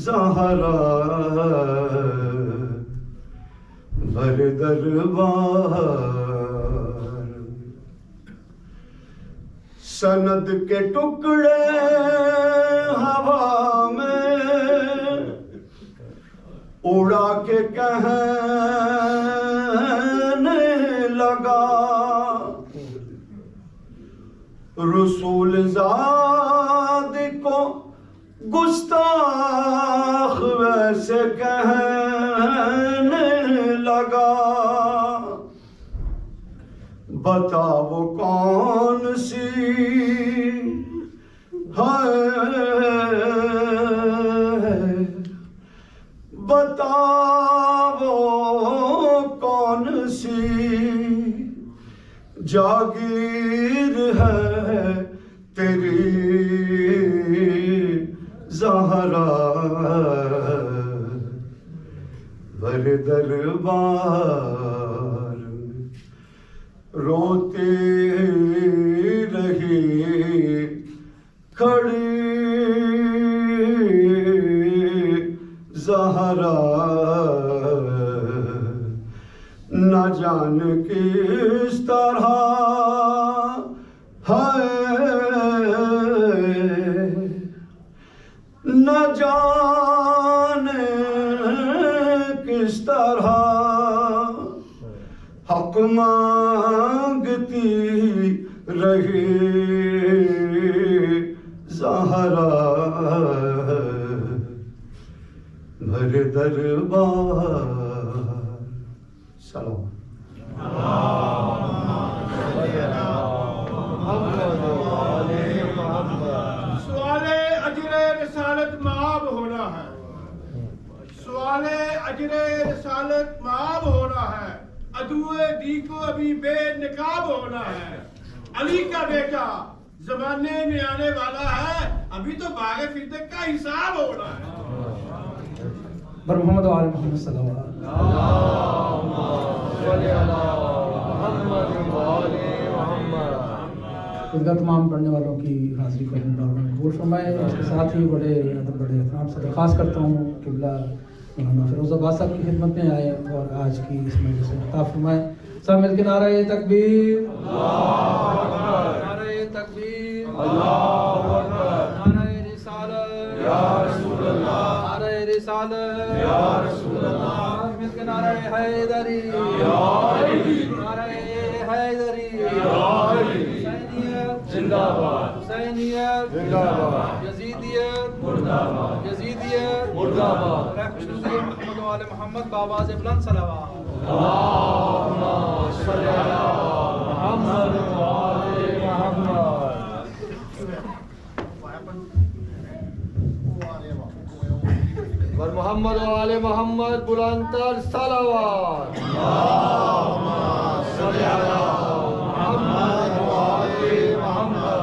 زہرا بر دربار، سند کے ٹکڑے ہوا میں اڑا کے کہنے لگا، رسول زاد کو گستاخ ویسے کہنے لگا، بتا وہ کون سی ہے، بتا وہ کون سی جاگیر ہے تیری زہرا بر دربار، روتی رہی کھڑی زہرا، نہ جان کس طرح ہے، نہ جانے کس طرح حق مانگتی رہی زہرا بر دربار۔ سلام۔ سوال اجر رسالت معاب ہونا ہے، سوال اجر رسالت معاب ہونا ہے، عدو دی کو ابھی بے نقاب ہونا ہے، علی کا بیٹا زمانے میں آنے والا ہے، ابھی تو باغ فتنہ کا حساب ہونا ہے۔ بر محمد و آل محمد صلی اللہ علیہ وسلم۔ تمام پڑھنے والوں کی حاضری کو قبول فرمائے۔ اس کے ساتھ ہی بڑے ادب بڑے احترام سے درخواست کرتا ہوں قبلہ مولانا فیروز عباس صاحب کی خدمت میں آئے اور آج کی اس مجلس سے خطاب فرمائے۔ سب مل کے نعرہ تکبیر، نعرہ تکبیر، نعرہ رسالت یا رسول اللہ، نعرہ رسالت یا رسول اللہ، مل کے نعرہ حیدری یا علی، نعرہ حیدری یا علی، حسینیت زندہ باد، حسینیت زندہ باد، یزیدیت مردہ باد، یزیدیت مردہ باد۔ محمد و آل محمد بآواز بلند صلوات۔ اللہم صل علی محمد و آل محمد۔ بر محمد و آل محمد بلندتر صلوات۔ اللہم صل علی محمد و آل محمد۔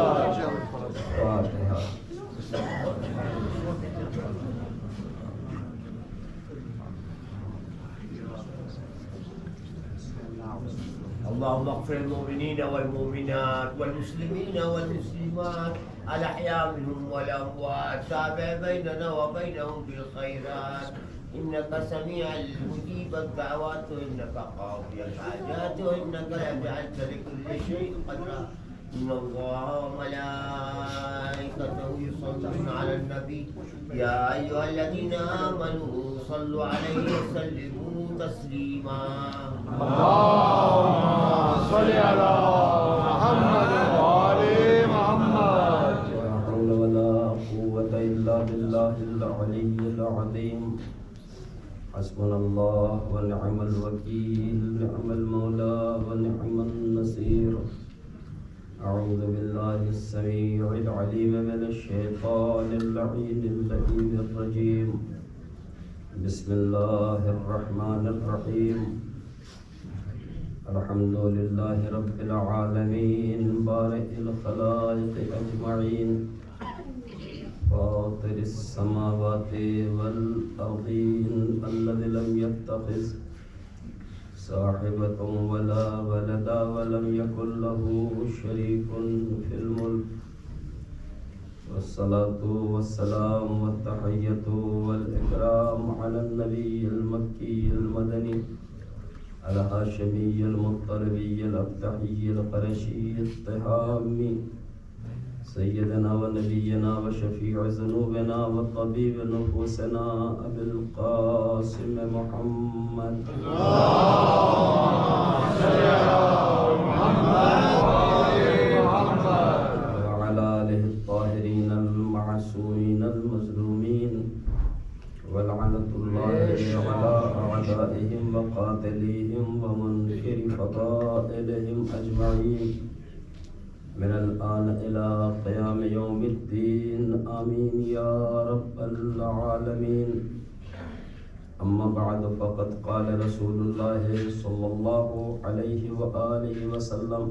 اللهم اغفر المؤمنين والمؤمنات والمسلمين والمسلمات الأحياء منهم والأموات، تابع بيننا وبينهم بالخيرات، إنك سميع المجيب الدعوات، وإنك قاضي الحاجات، وإنك جعلت لكل شيء قدرا، إن الله وملائكته يصلون على النبي يا أيها الذين آمنوا صلوا عليه وسلموا تسليما۔ اللهم صل على محمد وآل محمد۔ لا حول ولا قوة إلا بالله العلي العظيم، حسبنا الله ونعم الوكيل، نعم المولى ونعم النصير۔ أعوذ بالله السميع العليم من الشيطان اللعين اللئيم الرجيم، بسم الله الرحمن الرحيم۔ الحمد لله رب العالمين، بارئ الخلائق أجمعين، فاطر السماوات والأرضين، الذي لم يتخذ صاحبة ولا ولدا ولم يكن له شريك في الملك، والصلاة والسلام والتحية على النبي المكي المدني الهاشمي المطلبي الأبتحي القرشي الطهامي سيدنا ونبينا وشفيع ذنوبنا وطبيب نفوسنا أبي القاسم محمد وعلى آله الطاهرين المعصومين المظلومين ولعنة الله على أعدائهم وقاتليهم ومنكر فضائلهم أجمعين من الآن إلى قيام يوم الدين آمين يا رب العالمين. أما بعد فقد قال رسول الله صلى الله عليه وآله وسلم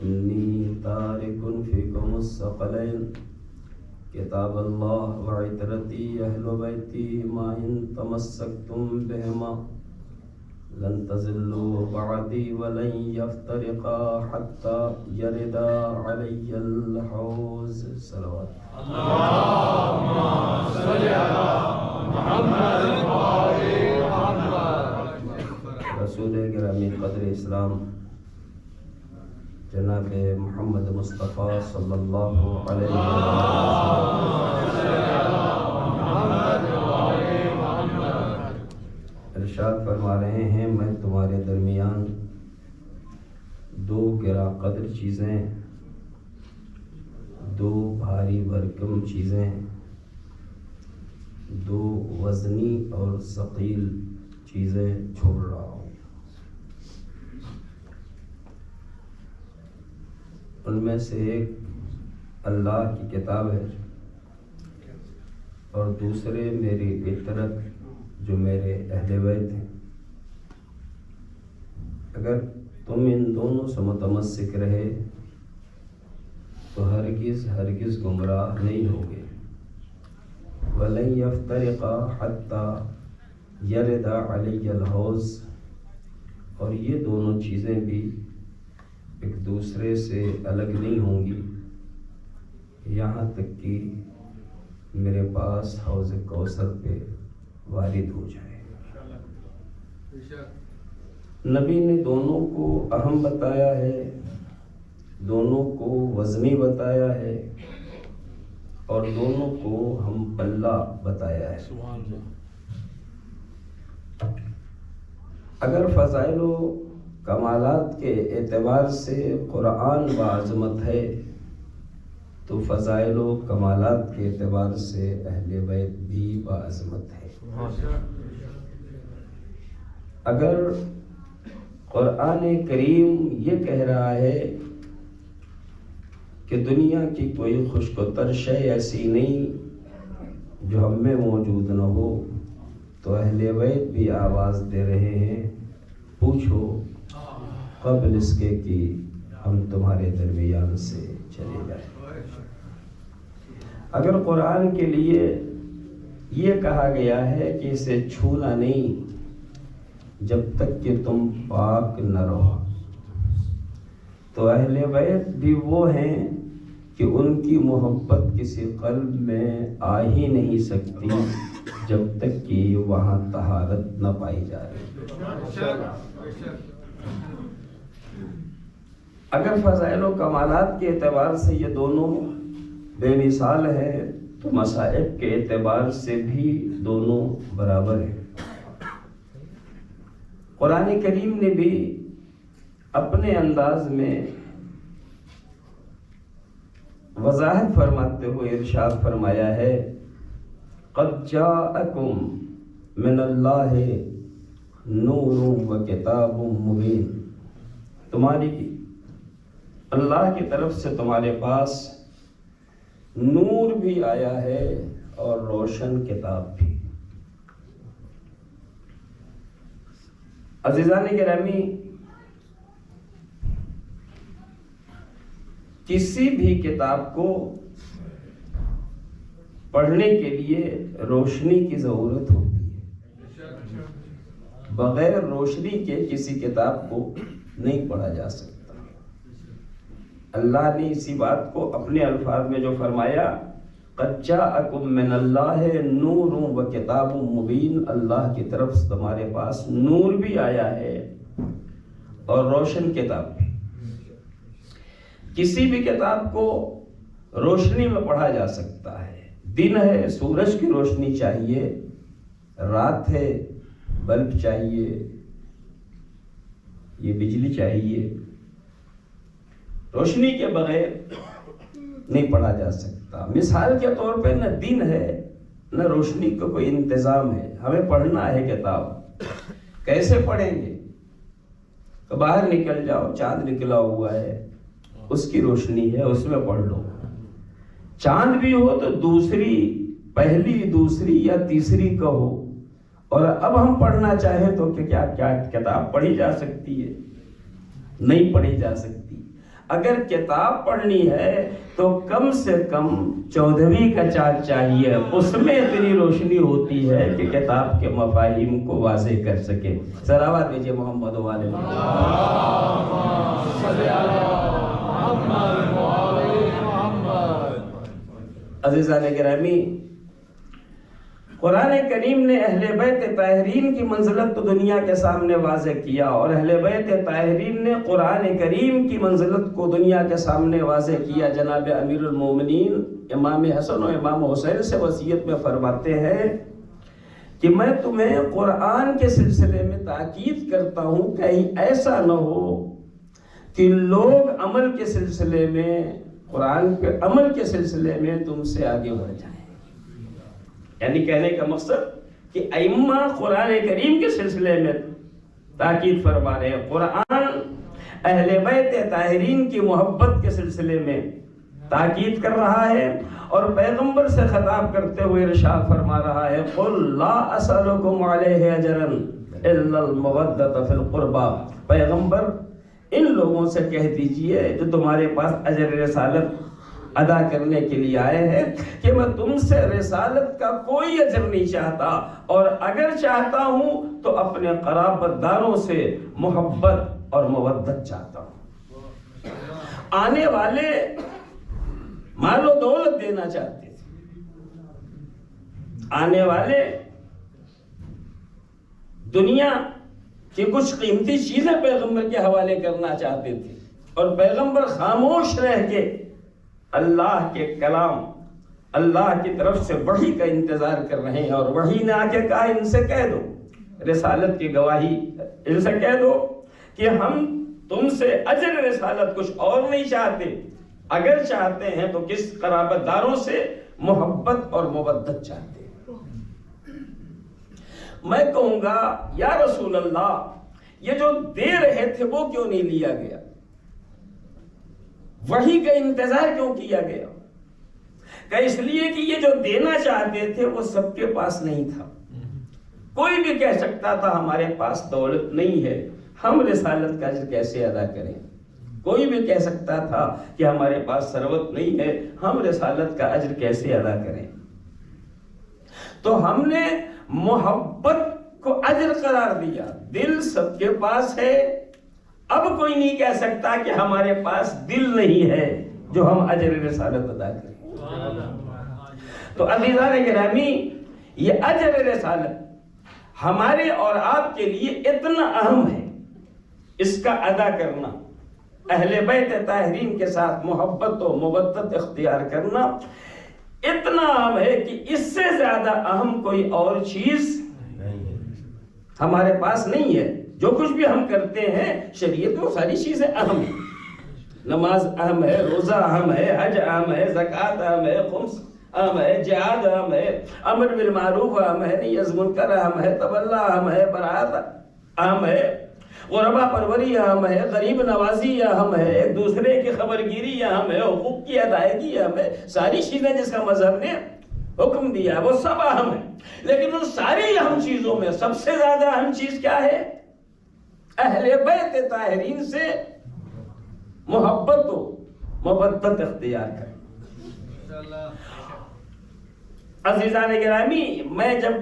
إني تارك فيكم الثقلين كتاب الله وعترتي أهل بيتي ما إن تمسكتم بهما لن تزلوا بعدي ولن يفترقا حتى يردا علي الحوز. صلوات اللهم صل على محمد وآل محمد. رسول گرامی قدر اسلام جناب محمد مصطفیٰ صلی اللہ علیہ وسلم ارشاد فرما رہے ہیں میں تمہارے درمیان دو گراں قدر چیزیں، دو بھاری بھرکم چیزیں، دو وزنی اور ثقیل چیزیں چھوڑ رہا ہوں. ان میں سے ایک اللہ کی کتاب ہے اور دوسرے میری عطرت جو میرے اہل بیت ہیں. اگر تم ان دونوں سے متمسک رہے تو ہرگز گمراہ نہیں ہوگے. وَلَن يَفْتَرِقَا حَتَّى يَرِدَ عَلَيَّ الْحَوْض. اور یہ دونوں چیزیں بھی ایک دوسرے سے الگ نہیں ہوں گی یہاں تک کہ میرے پاس حوض کوثر پہ وارد ہو جائے. نبی نے دونوں کو اہم بتایا ہے، دونوں کو وزنی بتایا ہے اور دونوں کو ہم پلہ بتایا ہے. اگر فضائل و کمالات کے اعتبار سے قرآن بعظمت ہے تو فضائل و کمالات کے اعتبار سے اہل بیت بھی بعظمت ہے. اگر قرآن کریم یہ کہہ رہا ہے کہ دنیا کی کوئی خشک و تر شے ایسی نہیں جو ہم میں موجود نہ ہو، تو اہل بیت بھی آواز دے رہے ہیں پوچھو قبل اس کے کہ ہم تمہارے درمیان سے چلے جائیں. اگر قرآن کے لیے یہ کہا گیا ہے کہ اسے چھونا نہیں جب تک کہ تم پاک نہ رہو، تو اہل بیت بھی وہ ہیں کہ ان کی محبت کسی قلب میں آ ہی نہیں سکتی جب تک کہ وہاں طہارت نہ پائی جائے. اگر فضائل و کمالات کے اعتبار سے یہ دونوں بے مثال ہیں تو مصائب کے اعتبار سے بھی دونوں برابر ہیں. قرآن کریم نے بھی اپنے انداز میں وضاحت فرماتے ہوئے ارشاد فرمایا ہے قد جاءکم من اللہ نور و کتاب مبین. تمہاری اللہ کی طرف سے تمہارے پاس نور بھی آیا ہے اور روشن کتاب بھی. عزیزان گرامی، کسی بھی کتاب کو پڑھنے کے لیے روشنی کی ضرورت ہوتی ہے. بغیر روشنی کے کسی کتاب کو نہیں پڑھا جا سکتا. اللہ نے اسی بات کو اپنے الفاظ میں جو فرمایا قد جاءکم من اللہ نور و کتاب مبین، اللہ کی طرف سے تمہارے پاس نور بھی آیا ہے اور روشن کتاب بھی۔ کسی بھی کتاب کو روشنی میں پڑھا جا سکتا ہے، دن ہے سورج کی روشنی چاہیے، رات ہے بلب چاہیے، یہ بجلی چاہیے، روشنی کے بغیر نہیں پڑھا جا سکتا۔ مثال کے طور پہ نہ دن ہے نہ روشنی کا کوئی انتظام ہے، ہمیں پڑھنا ہے کتاب، کیسے پڑھیں گے؟ تو باہر نکل جاؤ، چاند نکلا ہوا ہے، اس کی روشنی ہے، اس میں پڑھ لو۔ چاند بھی ہو تو دوسری، پہلی، دوسری یا تیسری کا ہو۔ اور اب ہم پڑھنا چاہیں تو کیا کتاب پڑھی جا سکتی ہے؟ نہیں پڑھی جا سکتی۔ اگر کتاب پڑھنی ہے تو کم سے کم 14ویں کا چاند چاہیے، اس میں اتنی روشنی ہوتی ہے کہ کتاب کے مفاہیم کو واضح کر سکے۔ صلوات بھیجئے محمد و آل محمد۔ عزیزان گرامی، قرآن کریم نے اہل بیت طاہرین کی منزلت تو دنیا کے سامنے واضح کیا، اور اہل بیت طاہرین نے قرآن کریم کی منزلت کو دنیا کے سامنے واضح کیا۔ جناب امیر المومنین امام حسن و امام حسین سے وصیت میں فرماتے ہیں کہ میں تمہیں قرآن کے سلسلے میں تاکید کرتا ہوں، کہیں ایسا نہ ہو کہ لوگ عمل کے سلسلے میں، قرآن کے عمل کے سلسلے میں تم سے آگے بڑھ جائیں۔ یعنی کہنے کا مقصد کہ ائمہ قرآن کریم کے سلسلے میں تاکید فرما رہے ہیں، قرآن اہل بیت طاہرین کی محبت کے سلسلے میں تاکید کر رہا ہے، اور پیغمبر سے خطاب کرتے ہوئے ارشاد فرما رہا ہے قُلْ لَا أَسْأَلُكُمْ عَلَيْهِ أَجْرًا إِلَّا الْمَوَدَّةَ فِي الْقُرْبَى۔ پیغمبر ان لوگوں سے کہہ دیجئے جو تمہارے پاس اجر رسالت ادا کرنے کے لیے آئے ہیں کہ میں تم سے رسالت کا کوئی اجر نہیں چاہتا، اور اگر چاہتا ہوں تو اپنے قرابت داروں سے محبت اور مودت چاہتا ہوں۔ آنے والے مال و دولت دینا چاہتے تھے، آنے والے دنیا کی کچھ قیمتی چیزیں پیغمبر کے حوالے کرنا چاہتے تھے، اور پیغمبر خاموش رہ کے اللہ کے کلام، اللہ کی طرف سے وحی کا انتظار کر رہے ہیں، اور وحی نے آ کے کہا ان سے کہہ دو، رسالت کی گواہی ان سے کہہ دو کہ ہم تم سے اجر رسالت کچھ اور نہیں چاہتے، اگر چاہتے ہیں تو کس قرابت داروں سے محبت اور مودت چاہتے ہیں۔ میں کہوں گا یا رسول اللہ، یہ جو دے رہے تھے وہ کیوں نہیں لیا گیا؟ وحی کا انتظار کیوں کیا گیا؟ کہ اس لیے کہ یہ جو دینا چاہتے تھے وہ سب کے پاس نہیں تھا۔ کوئی بھی کہہ سکتا تھا ہمارے پاس دولت نہیں ہے، ہم رسالت کا اجر کیسے ادا کریں؟ کوئی بھی کہہ سکتا تھا کہ ہمارے پاس ثروت نہیں ہے، ہم رسالت کا اجر کیسے ادا کریں؟ تو ہم نے محبت کو اجر قرار دیا۔ دل سب کے پاس ہے، اب کوئی نہیں کہہ سکتا کہ ہمارے پاس دل نہیں ہے جو ہم اجر رسالت ادا کریں۔ تو عزیزان گرامی، یہ اجر رسالت ہمارے اور آپ کے لیے اتنا اہم ہے، اس کا ادا کرنا، اہل بیت طاہرین کے ساتھ محبت و مودت اختیار کرنا اتنا اہم ہے کہ اس سے زیادہ اہم کوئی اور چیز ہمارے پاس نہیں ہے۔ جو کچھ بھی ہم کرتے ہیں شریعت میں وہ ساری چیزیں اہم ہیں، نماز اہم ہے، روزہ اہم ہے، حج اہم ہے، زکوٰۃ اہم ہے، خمس اہم ہے، جہاد اہم ہے، امر بالمعروف اہم ہے، نہی عن منکر اہم ہے، تولا اہم ہے، برات اہم ہے، غربا پروری اہم ہے، غریب نوازی اہم ہے، ایک دوسرے کی خبرگیری اہم ہے، حقوق کی ادائیگی اہم ہے۔ ساری چیزیں جس کا مذہب نے حکم دیا ہے وہ سب اہم ہے، لیکن ان ساری اہم چیزوں میں سب سے زیادہ اہم چیز کیا ہے؟ اہل بیت طاہرین سے محبت و مودت اختیار کریں۔ عزیزان گرامی، میں جب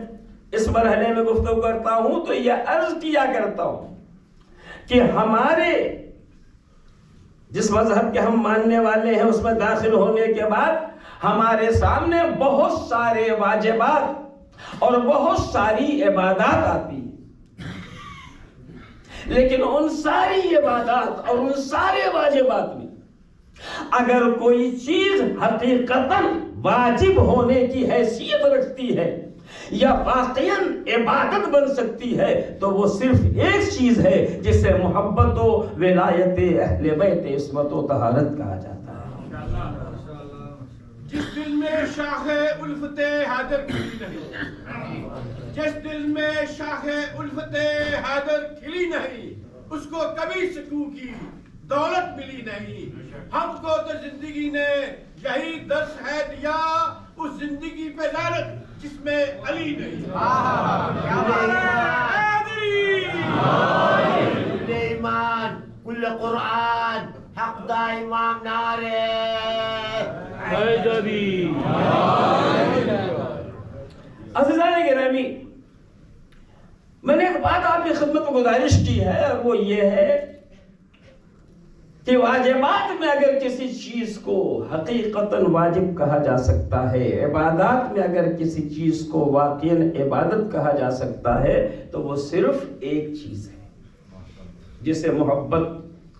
اس مرحلے میں گفتگو کرتا ہوں تو یہ عرض کیا کرتا ہوں کہ ہمارے جس مذہب کے ہم ماننے والے ہیں اس میں داخل ہونے کے بعد ہمارے سامنے بہت سارے واجبات اور بہت ساری عبادات آتی ہیں، لیکن ان ساری عبادات اور ان سارے واجبات میں اگر کوئی چیز حقیقتاً واجب ہونے کی حیثیت رکھتی ہے یا واقعاً عبادت بن سکتی ہے تو وہ صرف ایک چیز ہے جسے محبت و ولایت اہل بیت عصمت و طہارت کہا جاتا ہے۔ جس دل میں شاخ الفت حیدر کھلی نہیں، جس دل میں شاخ الفت حیدر کھلی نہیں، اس کو کبھی سکون کی دولت ملی نہیں۔ ہم کو تو زندگی نے یہی درس ہے دیا، اس زندگی پہ لعنت جس میں علی نہیں۔ کل ایمان کل قرآن حق دا امام نعرے حیدری۔ عزیزان گرامی، میں نے ایک بات آپ کی خدمت میں گزارش کی ہے، اور وہ یہ ہے کہ واجبات میں اگر کسی چیز کو حقیقتاً واجب کہا جا سکتا ہے، عبادات میں اگر کسی چیز کو واقعاً عبادت کہا جا سکتا ہے، تو وہ صرف ایک چیز ہے جسے محبت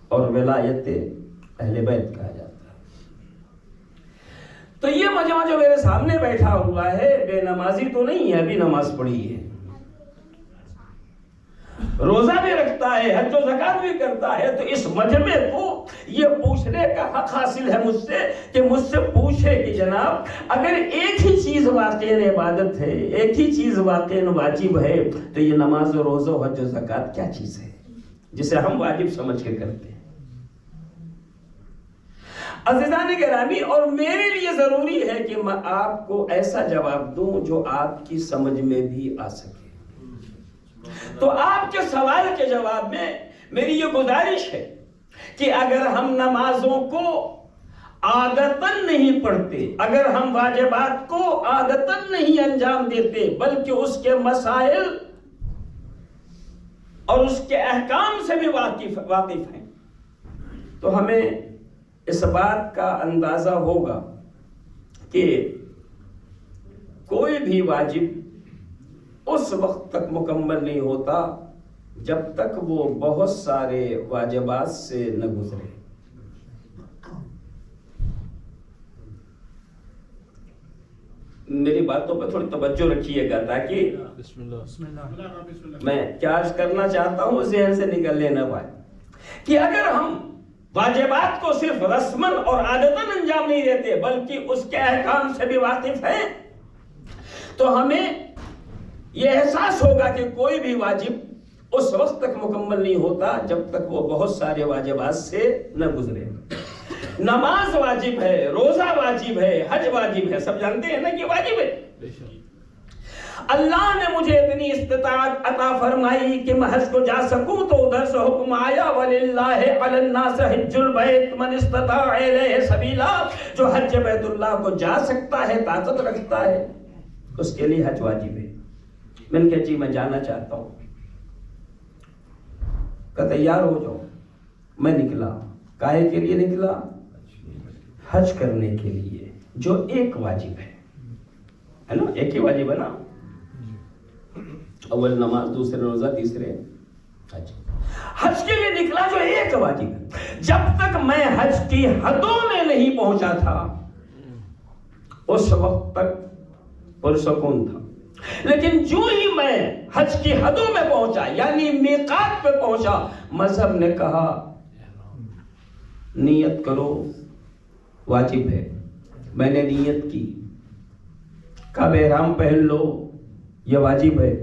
اور ولایت اہل بیت کہا جاتا ہے۔ تو یہ مجمع جو میرے سامنے بیٹھا ہوا ہے بے نمازی تو نہیں ہے، ابھی نماز پڑھی ہے، روزہ بھی رکھتا ہے، حج و زکات بھی کرتا ہے، تو اس مجمع کو یہ پوچھنے کا حق حاصل ہے مجھ سے کہ مجھ سے پوچھے کہ جناب اگر ایک ہی چیز واقعاً عبادت ہے، ایک ہی چیز واقعاً واجب ہے، تو یہ نماز و روزہ و حج و زکات کیا چیز ہے جسے ہم واجب سمجھ کے کرتے ہیں؟ عزیزان گرامی، اور میرے لیے ضروری ہے کہ میں آپ کو ایسا جواب دوں جو آپ کی سمجھ میں بھی آ سکے۔ تو آپ کے سوال کے جواب میں میری یہ گزارش ہے کہ اگر ہم نمازوں کو عادتاً نہیں پڑھتے، اگر ہم واجبات کو عادتاً نہیں انجام دیتے بلکہ اس کے مسائل اور اس کے احکام سے بھی واقف ہیں، تو ہمیں اس بات کا اندازہ ہوگا کہ کوئی بھی واجب اس وقت تک مکمل نہیں ہوتا جب تک وہ بہت سارے واجبات سے نہ گزرے۔ میری باتوں پہ تھوڑی توجہ رکھیے گا تاکہ میں کیا عرض کرنا چاہتا ہوں ذہن سے نکل لینا پائے کہ اگر ہم واجبات کو صرف رسماً اور عادتاً انجام نہیں دیتے بلکہ اس کے احکام سے بھی واقف ہیں، تو ہمیں یہ احساس ہوگا کہ کوئی بھی واجب اس وقت تک مکمل نہیں ہوتا جب تک وہ بہت سارے واجبات سے نہ گزرے۔ نماز واجب ہے، روزہ واجب ہے، حج واجب ہے، سب جانتے ہیں نا کہ واجب ہے۔ اللہ نے مجھے اتنی استطاعت عطا فرمائی کہ میں حج کو جا سکوں، تو ادھر سے حکم آیا وَلِلَّهِ عَلَى النَّاسِ حِجُّ الْبَيْتِ مَنِ اسْتَطَاعَ إِلَيْهِ سَبِيلًا، جو حج بیت اللہ کو جا سکتا ہے، طاقت رکھتا ہے، اس کے لیے حج واجب ہے۔ میں نے کہا جی میں جانا چاہتا ہوں، کہ تیار ہو جاؤ۔ میں نکلا، کائے کے لیے نکلا؟ حج کرنے کے لیے، جو ایک واجب ہے نا، ایک ہی واجب ہے نا، اول نماز، دوسرے روزہ، تیسرے حج۔ حج کے لیے نکلا جو ایک واجب ہے۔ جب تک میں حج کی حدوں میں نہیں پہنچا تھا اس وقت تک پرسکون تھا، لیکن جو ہی میں حج کی حدوں میں پہنچا یعنی میقات پہ پہنچا، مذہب نے کہا نیت کرو، واجب ہے۔ میں نے نیت کی، کب احرام پہن لو، یہ واجب ہے،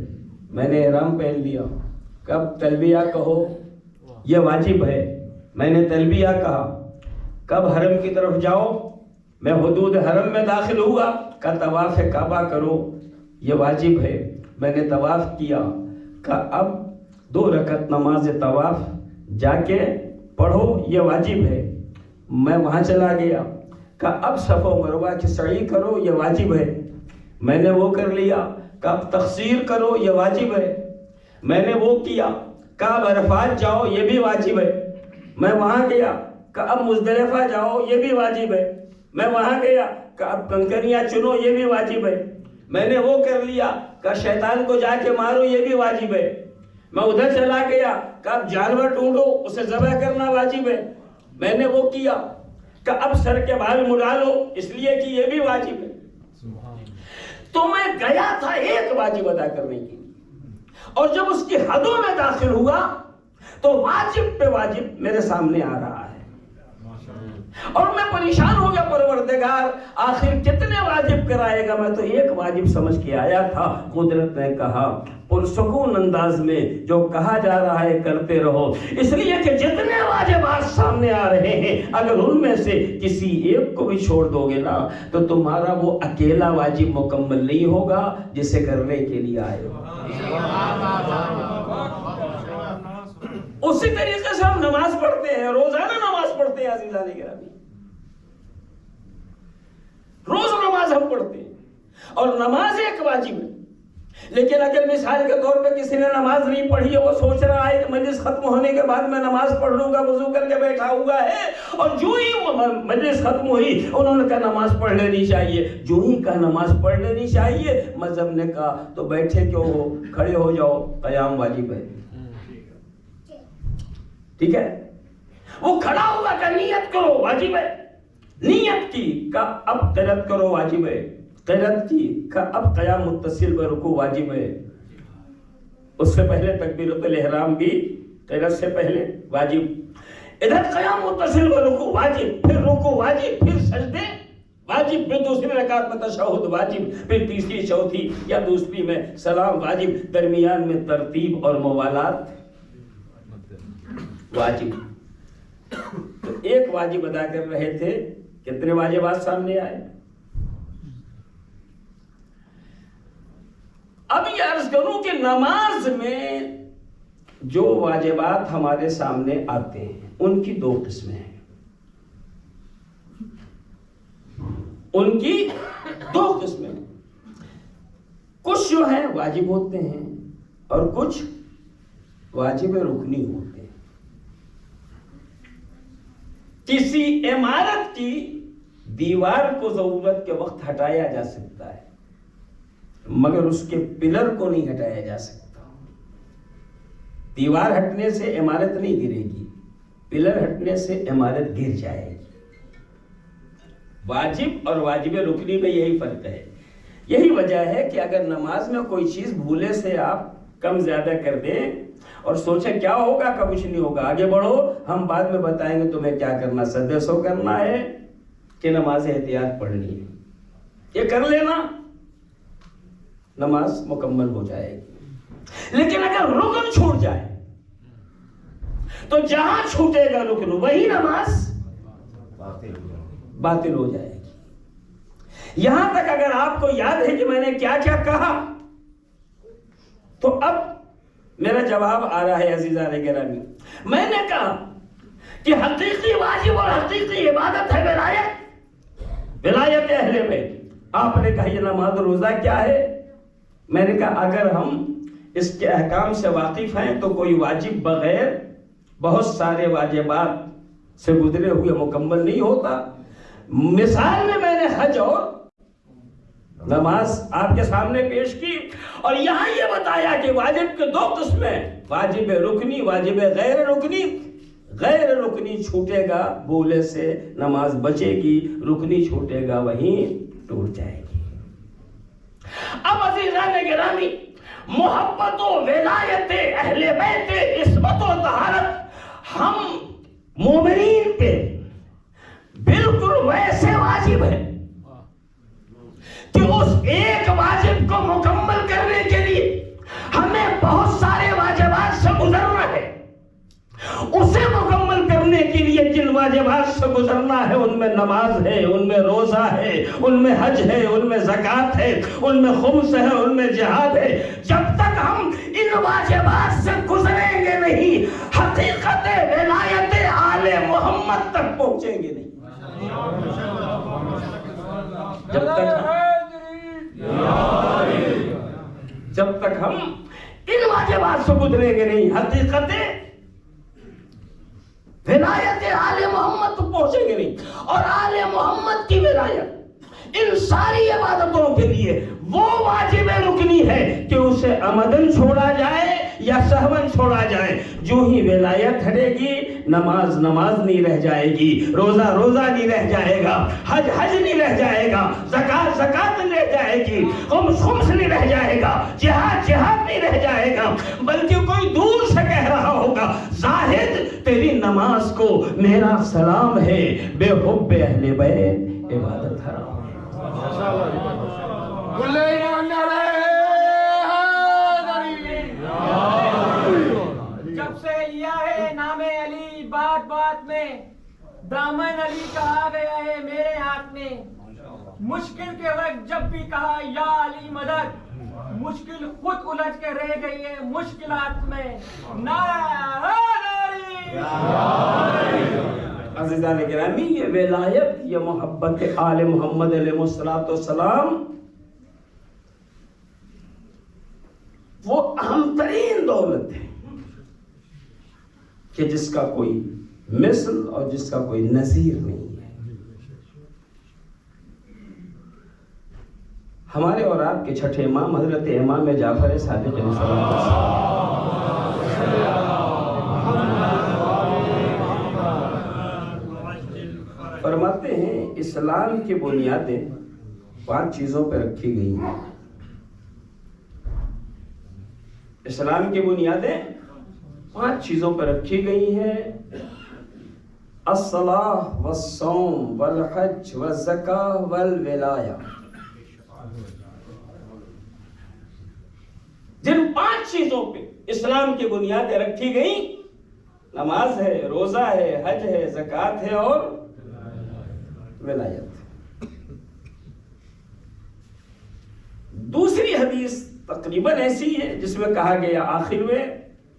میں نے احرام پہن لیا۔ کب تلبیہ کہو، یہ واجب ہے، میں نے تلبیہ کہا۔ کب حرم کی طرف جاؤ، میں حدود حرم میں داخل ہوا، کا طواف کعبہ کرو، یہ واجب ہے، میں نے طواف کیا۔ کہ اب 2 رکعت نماز طواف جا کے پڑھو، یہ واجب ہے، میں وہاں چلا گیا۔ کہ اب صفا و مروہ کی سعی کرو، یہ واجب ہے، میں نے وہ کر لیا۔ کہ اب تقصیر کرو، یہ واجب ہے، میں نے وہ کیا۔ کہ اب عرفات جاؤ، یہ بھی واجب ہے، میں وہاں گیا۔ کہ اب مزدلفہ جاؤ، یہ بھی واجب ہے، میں وہاں گیا۔ کہ اب کنکریاں چنو یہ بھی واجب ہے، میں نے وہ کر لیا کہ شیطان کو جا کے مارو یہ بھی واجب ہے، میں ادھر چلا گیا کہ اب جانور ڈھونڈو اسے ذبح کرنا واجب ہے، میں نے وہ کیا کہ اب سر کے بال مڑا لو اس لیے کہ یہ بھی واجب ہے۔ تو میں گیا تھا ایک واجب ادا کرنے کے لیے، اور جب اس کی حدوں میں داخل ہوا تو واجب پہ واجب میرے سامنے آ رہا ہے، اور میں پریشان ہو گیا، پروردگار آخر کتنے واجب کرائے گا؟ میں تو ایک واجب سمجھ کے آیا تھا۔ قدرت نے کہا پرسکون انداز میں جو کہا جا رہا ہے کرتے رہو، اس لیے کہ جتنے واجبات سامنے آ رہے ہیں اگر ان میں سے کسی ایک کو بھی چھوڑ دو گے نا تو تمہارا وہ اکیلا واجب مکمل نہیں ہوگا جسے کرنے کے لیے آئے ہو۔ اسی طریقے سے ہم نماز پڑھتے ہیں، روزانہ نماز پڑھتے ہیں عزیزان گرامی، روز نماز ہم پڑھتے ہیں اور نماز ایک واجب ہے، لیکن اگر مثال کے طور پہ کسی نے نماز نہیں پڑھی ہے، وہ سوچ رہا ہے کہ مجلس ختم ہونے کے بعد میں نماز پڑھ لوں گا، وضو کر کے بیٹھا ہوا ہے، اور جو ہی مجلس ختم ہوئی انہوں نے کہا نماز پڑھ لینی چاہیے، جو ہی کہا نماز پڑھ لینی چاہیے، مذہب نے کہا تو بیٹھے کیوں ہو، کھڑے ہو جاؤ، قیام واجب ہے، ٹھیک ہے؟ وہ کھڑا ہوا کہ نیت کرو واجب ہے، نیت کی کہ اب قرات کرو واجب ہے، قرات کی کہ اب قیام متصل برکوع واجب ہے، اس سے پہلے تکبیرۃ الاحرام بھی قرات سے پہلے واجب، ادھر قیام متصل برکوع واجب، پھر رکوع واجب، پھر سجدے واجب، پھر دوسری رکعت میں تشہد واجب، پھر تیسری چوتھی یا دوسری میں سلام واجب، درمیان میں ترتیب اور موالات واجب۔ تو ایک واجب ادا کر رہے تھے، کتنے واجبات سامنے آئے؟ اب یہ عرض کروں کہ نماز میں جو واجبات ہمارے سامنے آتے ہیں ان کی دو قسمیں ہیں، ان کی دو قسمیں، کچھ جو ہیں واجب ہوتے ہیں اور کچھ واجب رکنی ہوتے ہیں۔ کسی عمارت کی دیوار کو ضرورت کے وقت ہٹایا جا سکتا ہے مگر اس کے پلر کو نہیں ہٹایا جا سکتا۔ دیوار ہٹنے سے عمارت نہیں گرے گی، پلر ہٹنے سے عمارت گر جائے گی۔ واجب اور واجب رکنی میں یہی فرق ہے۔ یہی وجہ ہے کہ اگر نماز میں کوئی چیز بھولے سے آپ کم زیادہ کر دیں اور سوچیں کیا ہوگا کہ کچھ نہیں ہوگا، آگے بڑھو، ہم بعد میں بتائیں گے تمہیں کیا کرنا، سجدے سو کرنا ہے کہ نماز احتیاط پڑھنی ہے، یہ کر لینا، نماز مکمل ہو جائے گی۔ لیکن اگر رکن چھوٹ جائے تو جہاں چھوٹے گا رکن وہی نماز باطل ہو جائے گی۔ یہاں تک اگر آپ کو یاد ہے کہ میں نے کیا کیا کہا تو اب میرا جواب آ رہا ہے عزیزان گرامی۔ میں نے کہا کہ حقیقی واجب اور حقیقی عبادت ہے ولایت اہل بیت۔ آپ نے کہا یہ نماز روزہ کیا ہے؟ میں نے کہا اگر ہم اس کے احکام سے واقف ہیں تو کوئی واجب بغیر بہت سارے واجبات سے گزرے ہوئے مکمل نہیں ہوتا۔ مثال میں نے حج اور نماز آپ کے سامنے پیش کی اور یہاں یہ بتایا کہ واجب کے دو قسمیں، واجب رکنی، واجب غیر رکنی۔ غیر رکنی چھوٹے گا بولے سے نماز بچے گی، رکنی چھوٹے گا وہیں ٹوٹ جائے گی۔ اب عزیزان گرامی، محبت و ولایت اہل بیت، عصمت و طہارت ہم مومنین پہ بالکل ویسے واجب ہے کہ اس ایک واجب کو مکمل کرنے کے لیے ہمیں بہت سارے واجبات سے گزرنا ہے۔ اسے مکمل کرنے کے لیے جن واجبات سے گزرنا ہے ان میں نماز ہے، ان میں روزہ ہے، ان میں حج ہے، ان میں زکوٰۃ ہے، ان میں خمس ہے، ان میں جہاد ہے۔ جب تک ہم ان واجبات سے گزریں گے نہیں حقیقت ولایت آل محمد تک پہنچیں گے نہیں۔ جب تک ہم ان واجبات سے گزریں گے نہیں حقیقت ولایت آل محمد تک پہنچیں گے نہیں۔ اور آل محمد کی ولایت ان ساری عبادتوں کے لیے وہ واجب رکنی ہے کہ اسے عمدن چھوڑا جائے یا سہون چھوڑا جائے. جو ہی ولایت ہٹے گی نماز نہیں رہ جائے گی، روزہ نہیں رہ جائے گا، حج نہیں رہ جائے گا، زکات نہیں رہ جائے گی، خمس نہیں رہ جائے گا، جہاد نہیں رہ جائے گا، بلکہ کوئی دور سے کہہ رہا ہوگا زاہد تیری نماز کو میرا سلام ہے، بے حب اہل بیت عبادت حرام. جب سے لیا ہے نام علی بات بات میں دامن علی کہا گیا ہے میرے ہاتھ میں. مشکل کے وقت جب بھی کہا یا علی مدد، مشکل خود الجھ کے رہ گئی ہے مشکلات میں. نعرہ علی. عزیزان گرامی، یہ ولایت، یہ محبت آل محمد علیہ السلام وہ اہم ترین دولت ہے کہ جس کا کوئی مثل اور جس کا کوئی نظیر نہیں ہے. ہمارے اور آپ کے چھٹے امام حضرت امام جعفر صادق علیہ السلام فرماتے ہیں اسلام کی بنیادیں 5 چیزوں پہ رکھی گئی ہیں. اسلام کی بنیادیں 5 چیزوں پر رکھی گئی ہیں. الصلاۃ والصوم والحج والزکاۃ والولایہ. جن 5 چیزوں پہ اسلام کی بنیادیں رکھی گئیں، نماز ہے، روزہ ہے، حج ہے، زکوٰۃ ہے اور ولایت. دوسری حدیث تقریباً ایسی ہے جس میں کہا گیا، آخر میں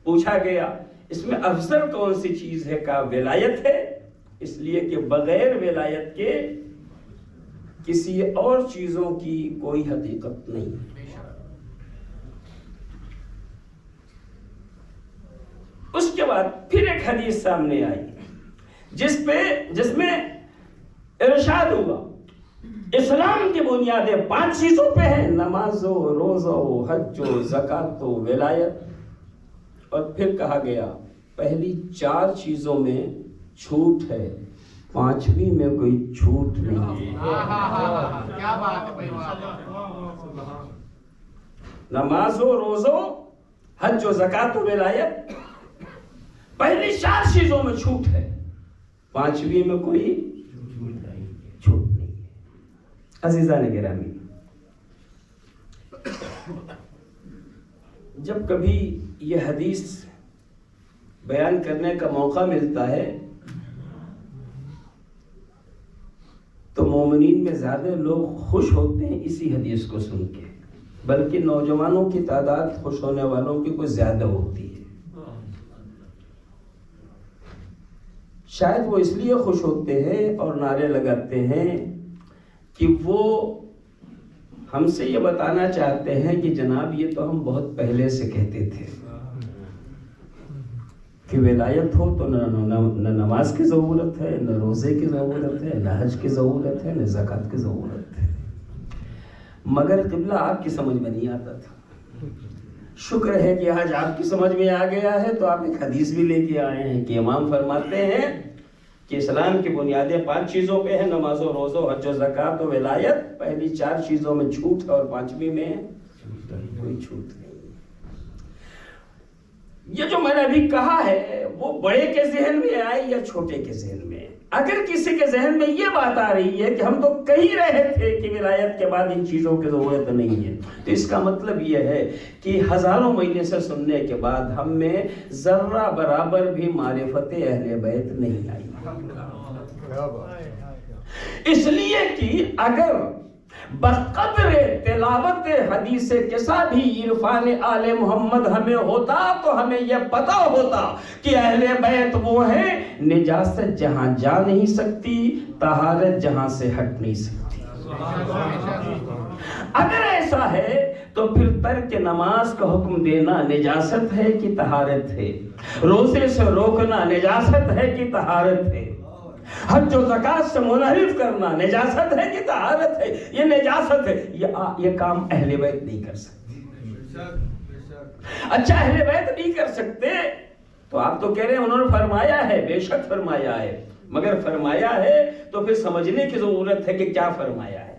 پوچھا گیا اس میں افضل کون سی چیز ہے؟ کہا ولایت ہے، اس لیے کہ بغیر ولایت کے کسی اور چیزوں کی کوئی حقیقت نہیں. اس کے بعد پھر ایک حدیث سامنے آئی جس میں ارشاد ہوا اسلام کی بنیادیں 5 چیزوں پہ ہیں، نماز و روزہ و حج و زکات و ولایت. اور پھر کہا گیا پہلی 4 چیزوں میں چھوٹ ہے، 5ویں میں کوئی چھوٹ نہیں. کیا بات ہے. نماز و روزہ حج و زکات و ولایت پہلی 4 چیزوں میں چھوٹ ہے، 5ویں میں کوئی چھوٹ نہیں. عزیزان گرامی، جب کبھی یہ حدیث بیان کرنے کا موقع ملتا ہے تو مومنین میں زیادہ لوگ خوش ہوتے ہیں اسی حدیث کو سن کے، بلکہ نوجوانوں کی تعداد خوش ہونے والوں کی کوئی زیادہ ہوتی ہے. شاید وہ اس لیے خوش ہوتے ہیں اور نعرے لگاتے ہیں کہ وہ ہم سے یہ بتانا چاہتے ہیں کہ جناب یہ تو ہم بہت پہلے سے کہتے تھے کہ ولایت ہو تو نہ نماز کی ضرورت ہے، نہ روزے کی ضرورت ہے، نہ حج کی ضرورت ہے، نہ زکوٰۃ کی ضرورت ہے. مگر قبلہ آپ کی سمجھ میں نہیں آتا تھا. شکر ہے کہ آج آپ کی سمجھ میں آ گیا ہے تو آپ ایک حدیث بھی لے کے آئے ہیں کہ امام فرماتے ہیں کہ اسلام کی بنیادیں 5 چیزوں پہ ہیں، نماز و روزہ حج و زکات و ولایت. پہلی 4 چیزوں میں چھوٹ ہے اور 5ویں میں کوئی چھوٹ نہیں. یہ جو میں نے ابھی کہا ہے وہ بڑے کے ذہن میں آئے یا چھوٹے کے ذہن میں؟ اگر کسی کے ذہن میں یہ بات آ رہی ہے کہ ہم تو کہہ رہے تھے کہ ولایت کے بعد ان چیزوں کی ضرورت نہیں ہے، تو اس کا مطلب یہ ہے کہ ہزاروں مہینے سے سننے کے بعد ہم میں ذرہ برابر بھی معرفت اہل بیت نہیں آئی. اس لیے کہ اگر بقدر تلاوت حدیث کسا بھی عرفان آل محمد ہمیں ہوتا تو ہمیں یہ پتا ہوتا کہ اہل بیت وہ ہے نجاست جہاں جا نہیں سکتی، طہارت جہاں سے ہٹ نہیں سکتی. اگر ایسا ہے تو پھر ترک نماز کا حکم دینا نجاست ہے کہ طہارت ہے، روزے سے روکنا نجاست ہے کہ طہارت ہے، حج و زکات سے منحرف کرنا نجاست ہے کہ طہارت ہے؟ یہ نجاست ہے، یہ کام اہل بیت نہیں کر سکتے۔ اچھا اہل بیت نہیں کر سکتے تو آپ تو کہہ رہے ہیں انہوں نے فرمایا ہے، بے شک فرمایا ہے، مگر فرمایا ہے تو پھر سمجھنے کی ضرورت ہے کہ کیا فرمایا ہے۔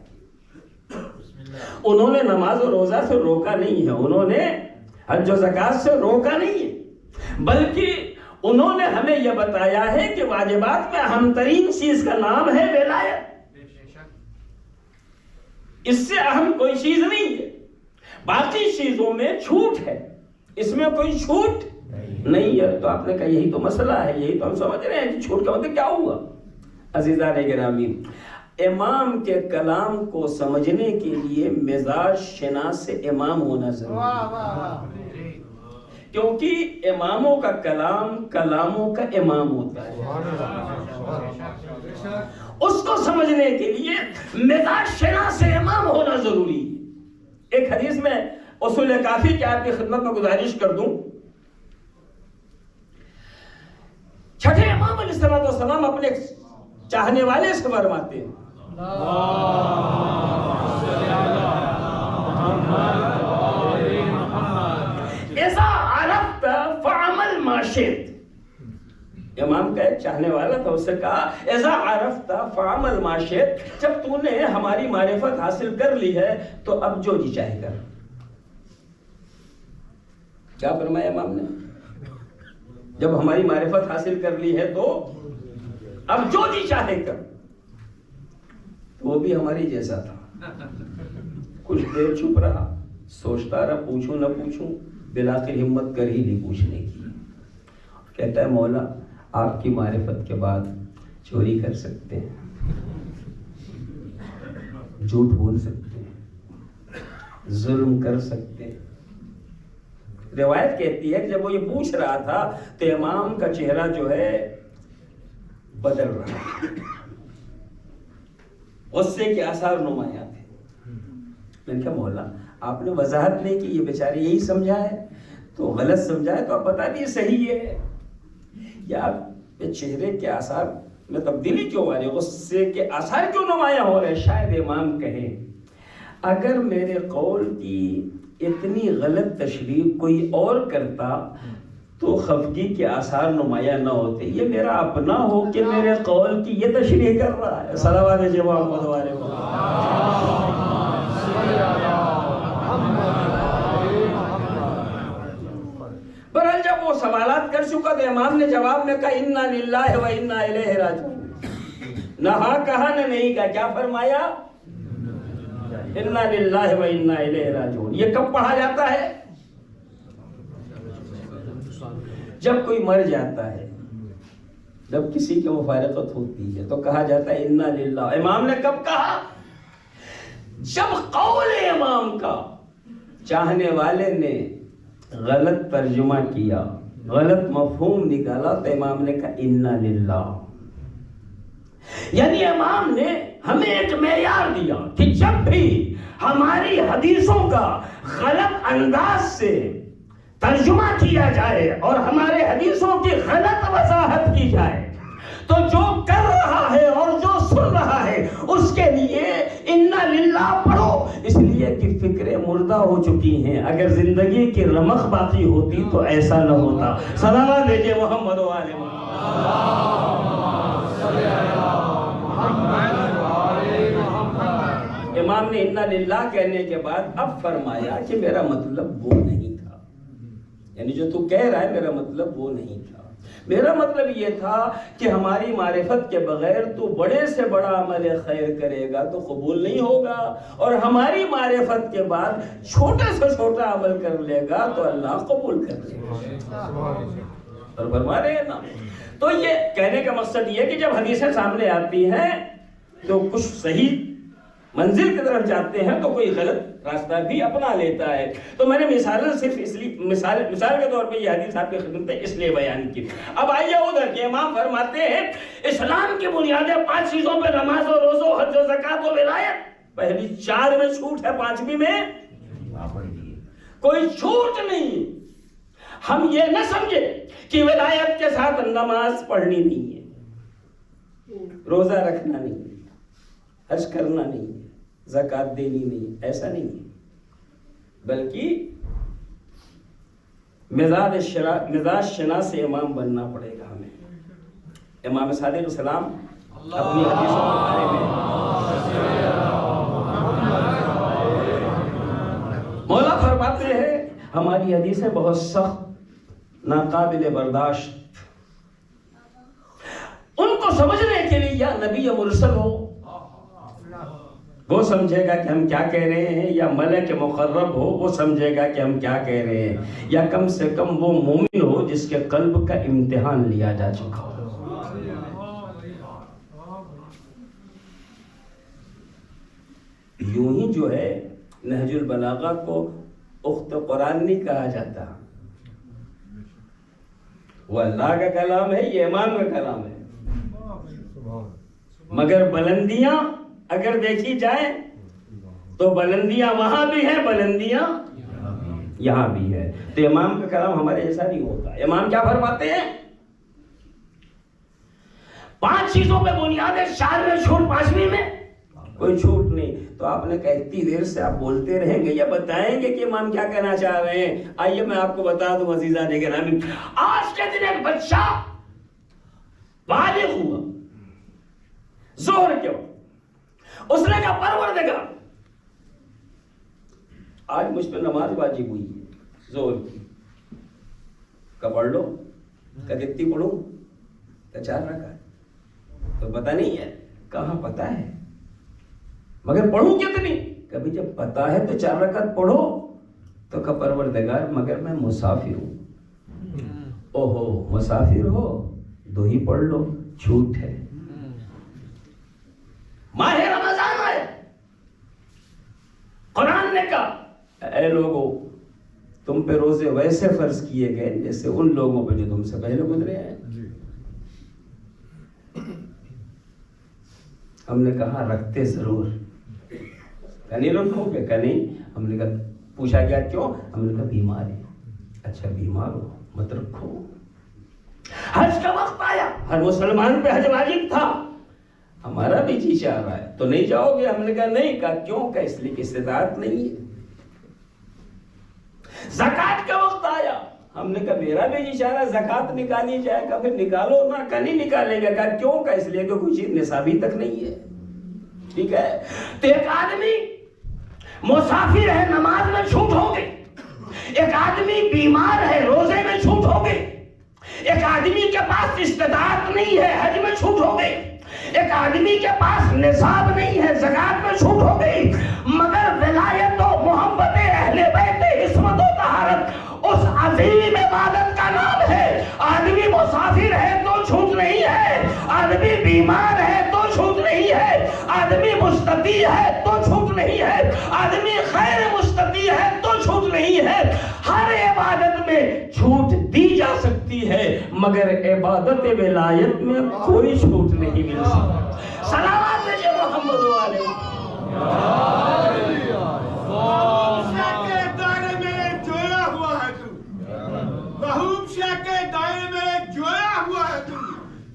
انہوں نے نماز و روزہ سے روکا نہیں ہے، انہوں نے حج و زکات سے روکا نہیں ہے، بلکہ انہوں نے ہمیں یہ بتایا ہے کہ واجبات میں اہم ترین چیز کا نام ہے ولایت، اس سے اہم کوئی چیز نہیں ہے، باقی چیزوں میں چھوٹ ہے، اس میں کوئی چھوٹ نہیں ہے۔ تو آپ نے کہا یہی تو مسئلہ ہے، یہی تو ہم سمجھ رہے ہیں کہ چھوٹ کا مطلب کیا ہوا۔ عزیزان گرامی، امام کے کلام کو سمجھنے کے لیے مزاج شناس امام ہونا ضروری ہے، کیونکہ اماموں کا کلام کلاموں کا امام ہوتا ہے، اس کو سمجھنے کے لیے مزاج شناس امام ہونا ضروری ہے۔ ایک حدیث میں اصول کافی کہ آپ کی خدمت میں گزارش کر دوں، چھٹے امام علیہ السلام اپنے چاہنے والے سے فرماتے ہیں اذا عرفت فعمل ما شئت۔ امام کا ایک چاہنے والا تھا، اس سے کہا اذا عرفت فعمل ما شئت، جب تو نے ہماری معرفت حاصل کر لی ہے تو اب جو جی چاہے کر۔ کیا فرمایا امام نے؟ جب ہماری معرفت حاصل کر لی ہے تو اب جو جی چاہے کر۔ وہ بھی ہماری جیسا تھا، کچھ دیر چپ رہا، سوچتا رہا پوچھوں نہ پوچھوں، بلاخر ہمت کر ہی نہیں پوچھنے کی۔ کہتا ہے مولا آپ کی معرفت کے بعد چوری کر سکتے ہیں، جھوٹ بول سکتے ہیں، ظلم کر سکتے ہیں۔ روایت کہتی ہے کہ جب وہ یہ پوچھ رہا تھا تو امام کا چہرہ جو ہے بدل رہا، غصے کے آثار نمایاں تھے۔ میں نے کہا مولا آپ نے وضاحت نہیں کی، یہ بیچارے یہی سمجھا ہے تو غلط سمجھا ہے تو آپ بتا دیے صحیح ہے، یا آپ چہرے کے آثار میں تبدیلی کیوں آ رہی ہے، غصے کے آثار کیوں نمایاں ہو رہے؟ شاید امام کہیں اگر میرے قول کی اتنی غلط تشریح کوئی اور کرتا تو خفگی کے آثار نمایاں نہ ہوتے، یہ میرا اپنا ہو کہ میرے قول کی یہ تشریح کر رہا ہے۔ صلوات محمد علیہ بہرحال جب وہ سوالات کر چکا تو امام نے جواب میں کہا انا للہ و انا الیہ راجعون۔ نہ ہاں کہا نہ نہیں کہا، کیا فرمایا؟ انا للہ و انا الیہ راجعون۔ یہ کب پڑھا جاتا ہے؟ جب کوئی مر جاتا ہے، جب کسی کی مفارقت ہوتی ہے تو کہا جاتا ہے انا للہ۔ امام نے کب کہا؟ جب قول امام کا چاہنے والے نے غلط ترجمہ کیا، غلط مفہوم نکالا تو امام نے کہا انا للہ۔ یعنی امام نے ہمیں ایک معیار دیا کہ جب بھی ہماری حدیثوں کا غلط انداز سے ترجمہ کیا جائے اور ہمارے حدیثوں کی غلط وضاحت کی جائے تو جو کر رہا ہے اور جو سن رہا ہے اس کے لیے انا للہ پڑھو، اس لیے کہ فکریں مردہ ہو چکی ہیں۔ اگر زندگی کی رمق باقی ہوتی تو ایسا نہ ہوتا۔ صلوات بھیجے محمد و آل محمد۔ امام نے انا للہ کہنے کے بعد اب فرمایا کہ میرا مطلب وہ نہیں تھا، یعنی جو تو کہہ رہا ہے میرا مطلب وہ نہیں تھا، میرا مطلب یہ تھا کہ ہماری معرفت کے بغیر تو بڑے سے بڑا عمل خیر کرے گا تو قبول نہیں ہوگا، اور ہماری معرفت کے بعد چھوٹے سے چھوٹا عمل کر لے گا تو اللہ قبول کر لے گا۔ اور فرما رہے ہیں نا، تو یہ کہنے کا مقصد یہ ہے کہ جب حدیثیں سامنے آتی ہیں تو کچھ صحیح منزل کی طرف جاتے ہیں تو کوئی غلط راستہ بھی اپنا لیتا ہے۔ تو میں نے مثالیں صرف اس لیے مثال کے طور پہ یہ حدیث آپ کی خدمت میں اس لیے بیان کی۔ اب آئیے ادھر کے امام فرماتے ہیں اسلام کی بنیادیں 5 چیزوں پہ نماز و روزہ حج و زکات و ولایت، پہلی 4 میں چھوٹ ہے، 5ویں میں کوئی چھوٹ نہیں۔ ہم یہ نہ سمجھے کہ ولایت کے ساتھ نماز پڑھنی نہیں ہے، روزہ رکھنا نہیں، حج کرنا نہیں، زکوٰۃ دینی نہیں، ایسا نہیں ہے، بلکہ مزاج شناس سے امام بننا پڑے گا ہمیں۔ امام صادق السلام اپنی حدیثوں کے بارے میں مولا فرماتے ہیں ہماری حدیثیں بہت سخت، ناقابل برداشت، ان کو سمجھنے کے لیے یا نبی مرسل ہو وہ سمجھے گا کہ ہم کیا کہہ رہے ہیں، یا ملک مقرب ہو وہ سمجھے گا کہ ہم کیا کہہ رہے ہیں، یا کم سے کم وہ مومن ہو جس کے قلب کا امتحان لیا جا چکا ہو۔ یوں ہی جو ہے نہج البلاغہ کو اخت قرآن نہیں کہا جاتا، وہ اللہ کا کلام ہے، یہ امام کا کلام ہے، مگر بلندیاں اگر دیکھی جائیں تو بلندیاں وہاں بھی ہیں، بلندیاں یہاں بھی ہے۔ تو امام کا کلام ہمارے جیسا نہیں ہوتا۔ امام کیا فرماتے ہیں؟ 5 چیزوں پہ بنیاد ہے، 4 میں چھوٹ، 5ویں میں کوئی چھوٹ نہیں۔ تو آپ نے کہا اتنی دیر سے آپ بولتے رہیں گے یا بتائیں گے کہ امام کیا کہنا چاہ رہے ہیں؟ آئیے میں آپ کو بتا دوں عزیزان گرامی، آج کے دن ایک بچہ بالغ ہوا ظہر کے وقت، اس نے کہا پروردگار آج مجھ پہ نماز واجب ہوئی ہے ظہر کی، کہا پڑھ لو، کہا کتنی پڑھوں؟ کہا 4 رکعت۔ تو پتہ نہیں ہے، کہاں پتہ ہے، مگر پڑھوں کتنی؟ کبھی جب پتہ ہے تو 4 رکعت پڑھو۔ تو کہا پروردگار مگر میں مسافر ہوں۔ اوہو مسافر ہو 2 ہی پڑھ لو، جھوٹ ہے۔ ماہ رمضان ہے، قرآن نے کہا اے لوگوں تم پہ روزے ویسے فرض کیے گئے جیسے ان لوگوں پہ جو تم سے پہلے گزرے ہیں۔ ہم نے کہا رکھتے ضرور، کہا نہیں رکھو گے؟ کہا نہیں۔ ہم نے کہا پوچھا گیا کیوں؟ ہم نے کہا بیمار ہے۔ اچھا بیمار ہو مت رکھو۔ حج کا وقت آیا، ہر مسلمان پہ حج واجب تھا، ہمارا بھی جی چاہ رہا ہے تو نہیں جاؤ گے؟ ہم نے کہا نہیں۔ کہا کیوں؟ کہ اس لیے کہ استطاعت نہیں ہے۔ زکوٰۃ کا وقت آیا، ہم نے کہا میرا بھی جی چاہ رہا ہے زکوٰۃ نکالی جائے گا، پھر نکالو نہ، کہا نہیں نکالے گا۔ کہا کیوں؟ کہ اس لیے کہ کوئی چیز نصابی تک نہیں ہے۔ ٹھیک ہے، تو ایک آدمی مسافر ہے نماز میں چھوٹ ہو گئی، ایک آدمی بیمار ہے روزے میں چھوٹ ہو گئی، ایک آدمی کے پاس استطاعت نہیں ہے حج میں چھوٹ ہو گئی، ایک آدمی کے پاس نصاب نہیں ہے زکوٰۃ میں چھوٹ ہو گئی، مگر ولایت و محبت اہل بیت عصمت و طہارت اس عظیم عبادت کا نام ہے۔ آدمی مسافر ہے تو چھوٹ نہیں ہے، آدمی بیمار ہے تو چھوٹ نہیں ہے، آدمی مستطیع ہے تو چھوٹ نہیں ہے، آدمی غیر مستطیع ہے تو چھوٹ نہیں ہے۔ ہر عبادت میں چھوٹ دی جا سکتی ہے مگر عبادت ولایت میں کوئی چھوٹ نہیں مل سکتی۔ سلامات ہے محمد والے۔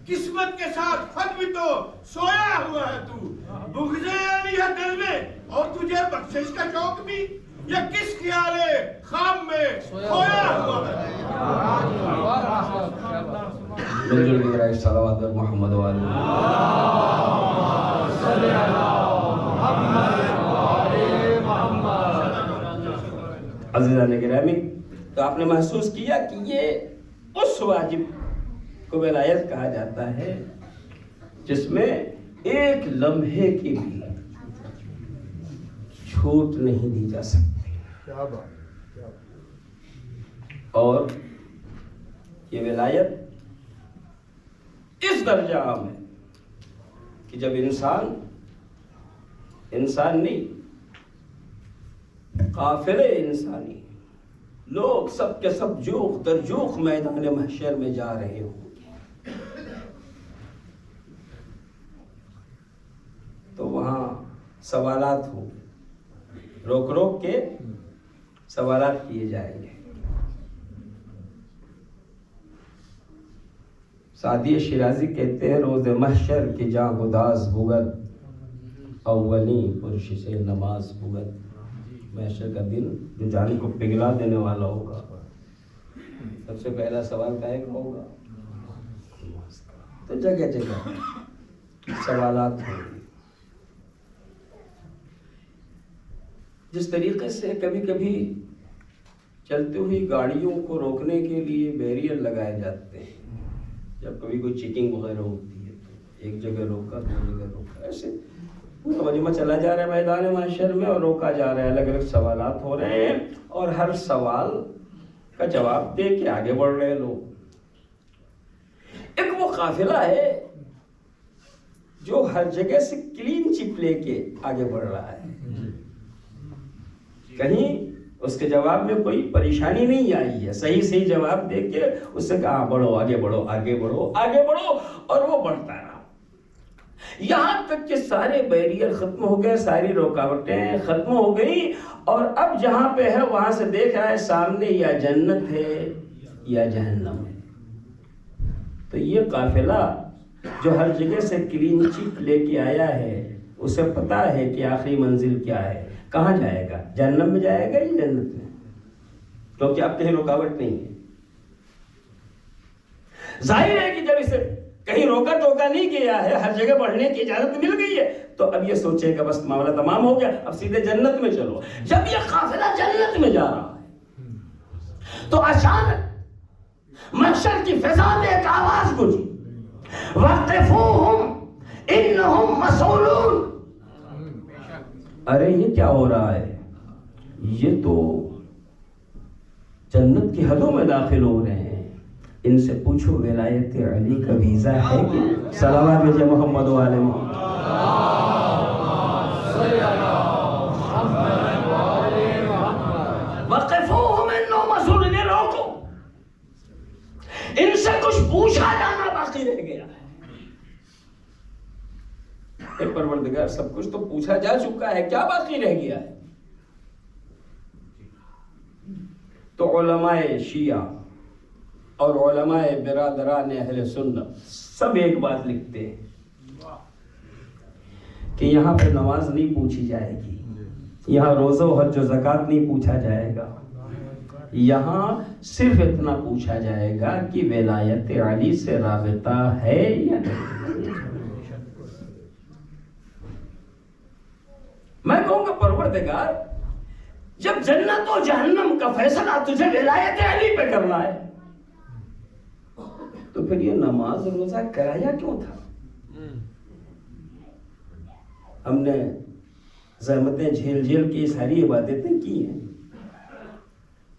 قسمت کے ساتھ خود بھی تو سویا ہوا ہے تو، بغضے علی ہے دل میں اور تجھے بخشش کا شوق بھی، یا کس خیال خام میں سویا ہوا ہے؟ منظور کی رائے صلوات محمد والے۔ عزیزان گرامی، تو آپ نے محسوس کیا کہ یہ اس واجب کو ولایت کہا جاتا ہے جس میں ایک لمحے کی بھی چھوٹ نہیں دی جا سکتی۔ اور یہ ولایت اس درجہ عام ہے کہ جب انسان نہیں قافلے انسانی لوگ سب کے سب جوخ در جوخ میدان محشر میں جا رہے ہوں گے تو وہاں سوالات ہوں، روک روک کے سوالات کیے جائیں گے۔ سعدی شیرازی کہتے ہیں روز محشر کی جاں گداز بھگت اولی پرش سے نماز بھگت۔ محشر کا دن جو جان کو پگھلا دینے والا ہوگا، سب سے پہلا سوال کہے کا ہوگا؟ تو جگہ جگہ سوالات ہوں۔ جس طریقے سے کبھی کبھی چلتی ہوئی گاڑیوں کو روکنے کے لیے بیریئر لگائے جاتے ہیں، جب کبھی کوئی چیکنگ وغیرہ ہوتی ہے تو ایک جگہ روکا، دو جگہ روکا، ایسے پورا مجمع چلا جا رہا ہے میدان محشر میں اور روکا جا رہا ہے، الگ الگ سوالات ہو رہے ہیں اور ہر سوال کا جواب دے کے آگے بڑھ رہے ہیں لوگ۔ ایک وہ قافلہ ہے جو ہر جگہ سے کلین چپ لے کے آگے بڑھ رہا ہے، کہیں اس کے جواب میں کوئی پریشانی نہیں آئی ہے، صحیح صحیح جواب دے کے اس سے کہا بڑھو آگے بڑھو آگے بڑھو آگے بڑھو، اور وہ بڑھتا رہا یہاں تک کہ سارے بیریئر ختم ہو گئے، ساری رکاوٹیں ختم ہو گئی، اور اب جہاں پہ ہے وہاں سے دیکھ رہا ہے سامنے یا جنت ہے یا جہنم ہے۔ تو یہ قافلہ جو ہر جگہ سے کلین چپ لے کے آیا ہے، اسے پتا ہے کہ آخری منزل کیا ہے، کہاں جائے گا، جہنم میں جائے گا یا جنت میں، کیونکہ اب کہیں رکاوٹ نہیں ہے۔ ظاہر ہے کہ جب اسے کہیں روکا ٹوکا نہیں گیا ہے، ہر جگہ بڑھنے کی اجازت مل گئی ہے، تو اب یہ سوچے گا بس معاملہ تمام ہو گیا، اب سیدھے جنت میں چلو۔ جب یہ قافلہ جنت میں جا رہا ہے تو اچانک محشر کی فضا میں ایک آواز گونجی، وَقِفُوهُمْ إِنَّهُمْ مَسْئُولُونَ۔ ارے یہ کیا ہو رہا ہے، یہ تو جنت کی حدوں میں داخل ہو رہے ہیں، ان سے پوچھو ولایت علی کا ویزا ہے کہ؟ صلوات بھیجے محمد و آل محمد۔ وقفوہم انہم مسئولون، روکو، ان سے کچھ پوچھا جانا باقی رہ گیا ہے۔ اے پروردگار سب کچھ تو پوچھا جا چکا ہے، کیا باقی رہ گیا ہے؟ تو علماء شیعہ اور علماء برادران اہل سنت سب ایک بات لکھتے ہیں کہ یہاں پہ نماز نہیں پوچھی جائے گی، یہاں روزہ و حج و زکوٰۃ نہیں پوچھا جائے گا، یہاں صرف اتنا پوچھا جائے گا کہ ولایت علی سے رابطہ ہے یا نہیں۔ میں کہوں گا پروردگار جب جنت و جہنم کا فیصلہ تجھے ولایت علی پہ کرنا ہے تو پھر یہ نماز روزہ کرایا کیوں تھا؟ ہم نے زحمتیں جھیل جھیل کی ساری عبادتیں کی ہیں،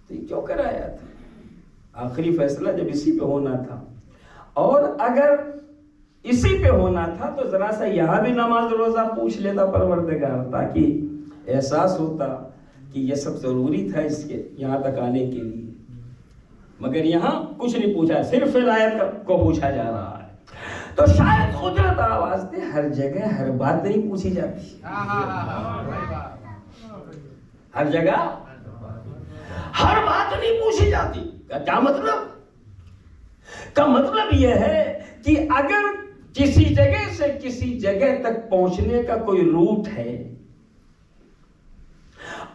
تو یہ کیوں کرایا تھا؟ آخری فیصلہ جب اسی پہ ہونا تھا، اور اگر اسی پہ ہونا تھا تو ذرا سا یہاں بھی نماز روزہ پوچھ لیتا پروردگار، تاکہ احساس ہوتا کہ یہ سب ضروری تھا اس کے یہاں تک آنے کے لیے، مگر یہاں کچھ نہیں پوچھا، صرف ولایت کو پوچھا جا رہا ہے۔ تو شاید قدرت آواز دے، ہر جگہ ہر بات نہیں پوچھی جاتی، ہر جگہ ہر بات نہیں پوچھی جاتی۔ کیا مطلب؟ کا مطلب یہ ہے کہ اگر کسی جگہ سے کسی جگہ تک پہنچنے کا کوئی روٹ ہے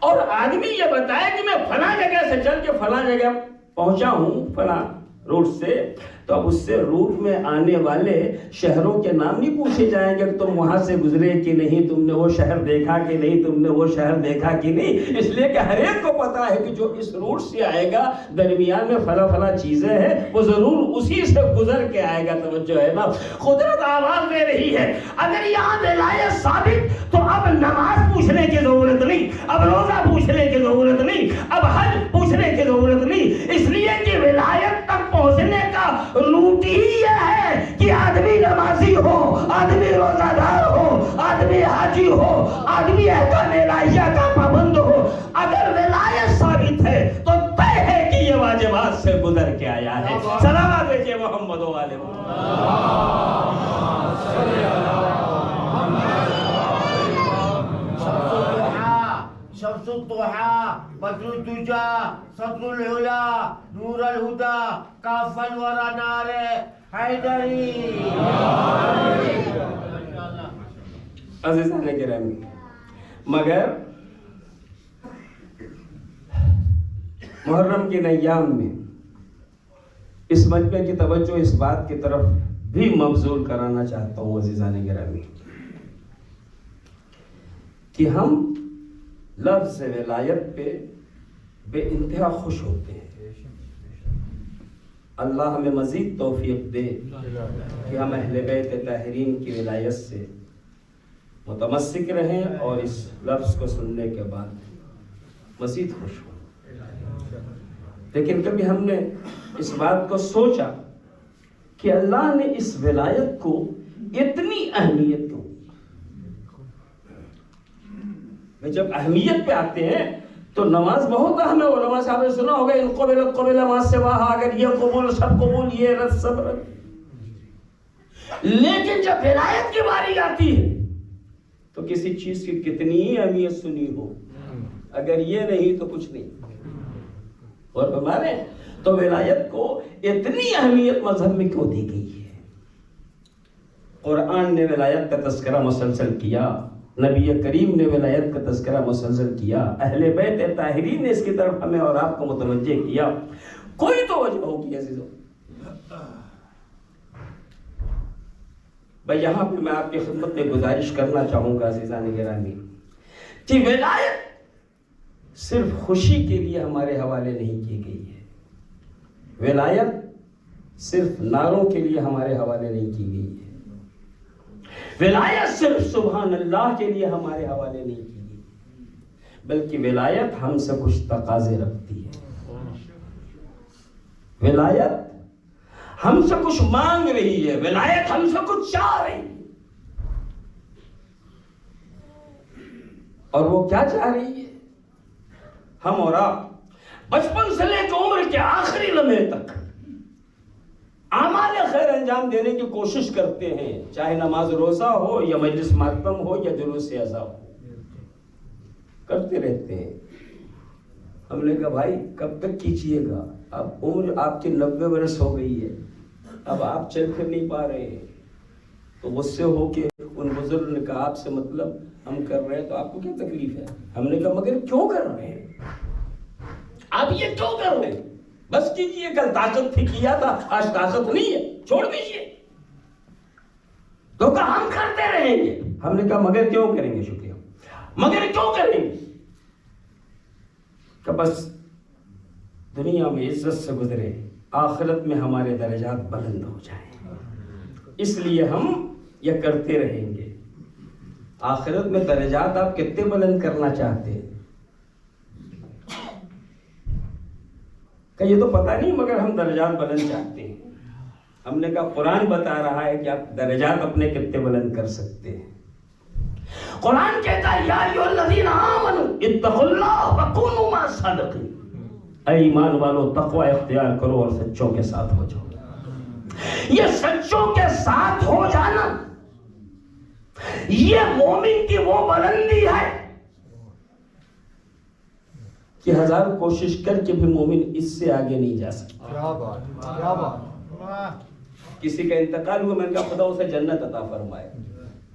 اور آدمی یہ بتائے کہ میں فلاں جگہ سے چل کے فلاں جگہ پہنچا ہوں فلاں روٹ سے، تو اب اس سے روٹ میں آنے والے شہروں کے نام نہیں پوچھے جائیں گے کہ تم وہاں سے گزرے کہ نہیں، تم نے وہ شہر دیکھا کہ نہیں، تم نے وہ شہر دیکھا کہ نہیں، اس لیے کہ ہر ایک کو پتا ہے کہ جو اس روٹ سے آئے گا درمیان میں فلاں چیزیں ہیں، وہ ضرور اسی سے گزر کے آئے گا۔ توجہ ہے نا، قدرت آواز دے رہی ہے اگر یہاں ولایت ثابت تو اب نماز پوچھنے کی ضرورت نہیں، اب روزہ پوچھنے کی ضرورت نہیں، اب حج پوچھنے کی ضرورت نہیں، اس لیے کہ ولایت تک پہنچنے کا روٹ ہی یہ ہے کہ آدمی نمازی ہو، آدمی روزہ دار ہو، آدمی حاجی ہو، آدمی احکام الہیہ کا پابند ہو۔ اگر ولایت ثابت ہے تو طے ہے کہ یہ واجبات سے گزر کے آیا ہے۔ صلوات بھیجیے محمد و آل شمس الضحى بدر الدجى صدر العلا نور الهدى كاف الورى نار حیدری عزیزان گرامی، مگر محرم کے ایام میں اس مجمع کی توجہ اس بات کی طرف بھی مبذول کرانا چاہتا ہوں عزیزان گرامی کہ ہم لفظ ولایت پہ بے انتہا خوش ہوتے ہیں۔ اللہ ہمیں مزید توفیق دے کہ ہم اہل بیت طاہرین کی ولایت سے متمسک رہیں اور اس لفظ کو سننے کے بعد مزید خوش ہوں۔ لیکن کبھی ہم نے اس بات کو سوچا کہ اللہ نے اس ولایت کو اتنی اہمیت کیوں؟ جب اہمیت پہ آتے ہیں تو نماز بہت اہم ہے۔ علماء صاحب نے سنا ہوگا ان قبلت قبل ما سواہا، اگر یہ قبول سب قبول، یہ رد سب رد۔ لیکن جب ولایت کی باری آتی ہے تو کسی چیز کی کتنی ہی اہمیت سنی ہو، اگر یہ نہیں تو کچھ نہیں۔ اور ہمارے تو ولایت کو اتنی اہمیت مذہب میں کیوں دی گئی ہے؟ قرآن نے ولایت کا تذکرہ مسلسل کیا، نبی کریم نے ولایت کا تذکرہ مسلسل کیا، اہل بیت طاہرین نے اس کی طرف ہمیں اور آپ کو متوجہ کیا۔ کوئی تو وجہ ہوگی عزیزوں۔ بھائی یہاں پہ میں آپ کی خدمت میں گزارش کرنا چاہوں گا عزیزان گرامی کہ ولایت صرف خوشی کے لیے ہمارے حوالے نہیں کی گئی ہے، ولایت صرف نعروں کے لیے ہمارے حوالے نہیں کی گئی ہے، ولایت صرف سبحان اللہ کے لیے ہمارے حوالے نہیں کی گئی، بلکہ ولایت ہم سے کچھ تقاضے رکھتی ہے، ولایت ہم سے کچھ مانگ رہی ہے، ولایت ہم سے کچھ چاہ رہی ہے۔ اور وہ کیا چاہ رہی ہے؟ ہم اور آپ بچپن سے لے کر عمر کے آخری لمحے تک اعمال خیر انجام دینے کی کوشش کرتے ہیں، چاہے نماز روزہ ہو یا مجلس ماتم ہو یا جلوس عزا ہو، کرتے رہتے ہیں۔ ہم نے کہا بھائی کب تک کیجیے گا؟ اب عمر آپ کی 90 برس ہو گئی ہے، اب آپ چل پھر نہیں پا رہے ہیں۔ تو غصے ہو کے ان بزرگ نے کہا آپ سے مطلب ہم کر رہے ہیں تو آپ کو کیا تکلیف ہے؟ ہم نے کہا مگر کیوں کر رہے ہیں آپ؟ یہ کیوں کر رہے ہیں؟ بس کیجئے، کل طاقت تھی کیا تھا، آج طاقت نہیں ہے، چھوڑ دیجئے۔ تو کہا ہم کرتے رہیں گے۔ ہم نے کہا مگر کیوں کریں گے؟ شکریہ، مگر کیوں کریں گے؟ کہ بس دنیا میں عزت سے گزرے، آخرت میں ہمارے درجات بلند ہو جائیں، اس لیے ہم یہ کرتے رہیں گے۔ آخرت میں درجات آپ کتنے بلند کرنا چاہتے ہیں؟ کہ یہ تو پتہ نہیں، مگر ہم درجات بلند چاہتے ہیں۔ ہم نے کہا قرآن بتا رہا ہے کہ آپ درجات اپنے کتنے بلند کر سکتے ہیں۔ قرآن کہتا ہے یا ایھا الذین آمنوا اتقوا اللہ وکونوا مع الصادقین، اے ایمان والو تقوی اختیار کرو اور سچوں کے ساتھ ہو جاؤ۔ یہ سچوں کے ساتھ ہو جانا یہ مومن کی وہ بلندی ہے کہ ہزار کوشش کر کے بھی مومن اس سے آگے نہیں جا سکتا۔ کیا بات، کیا بات۔ کسی کا انتقال ہوا، میں نے کہا خدا اسے جنت عطا فرمائے،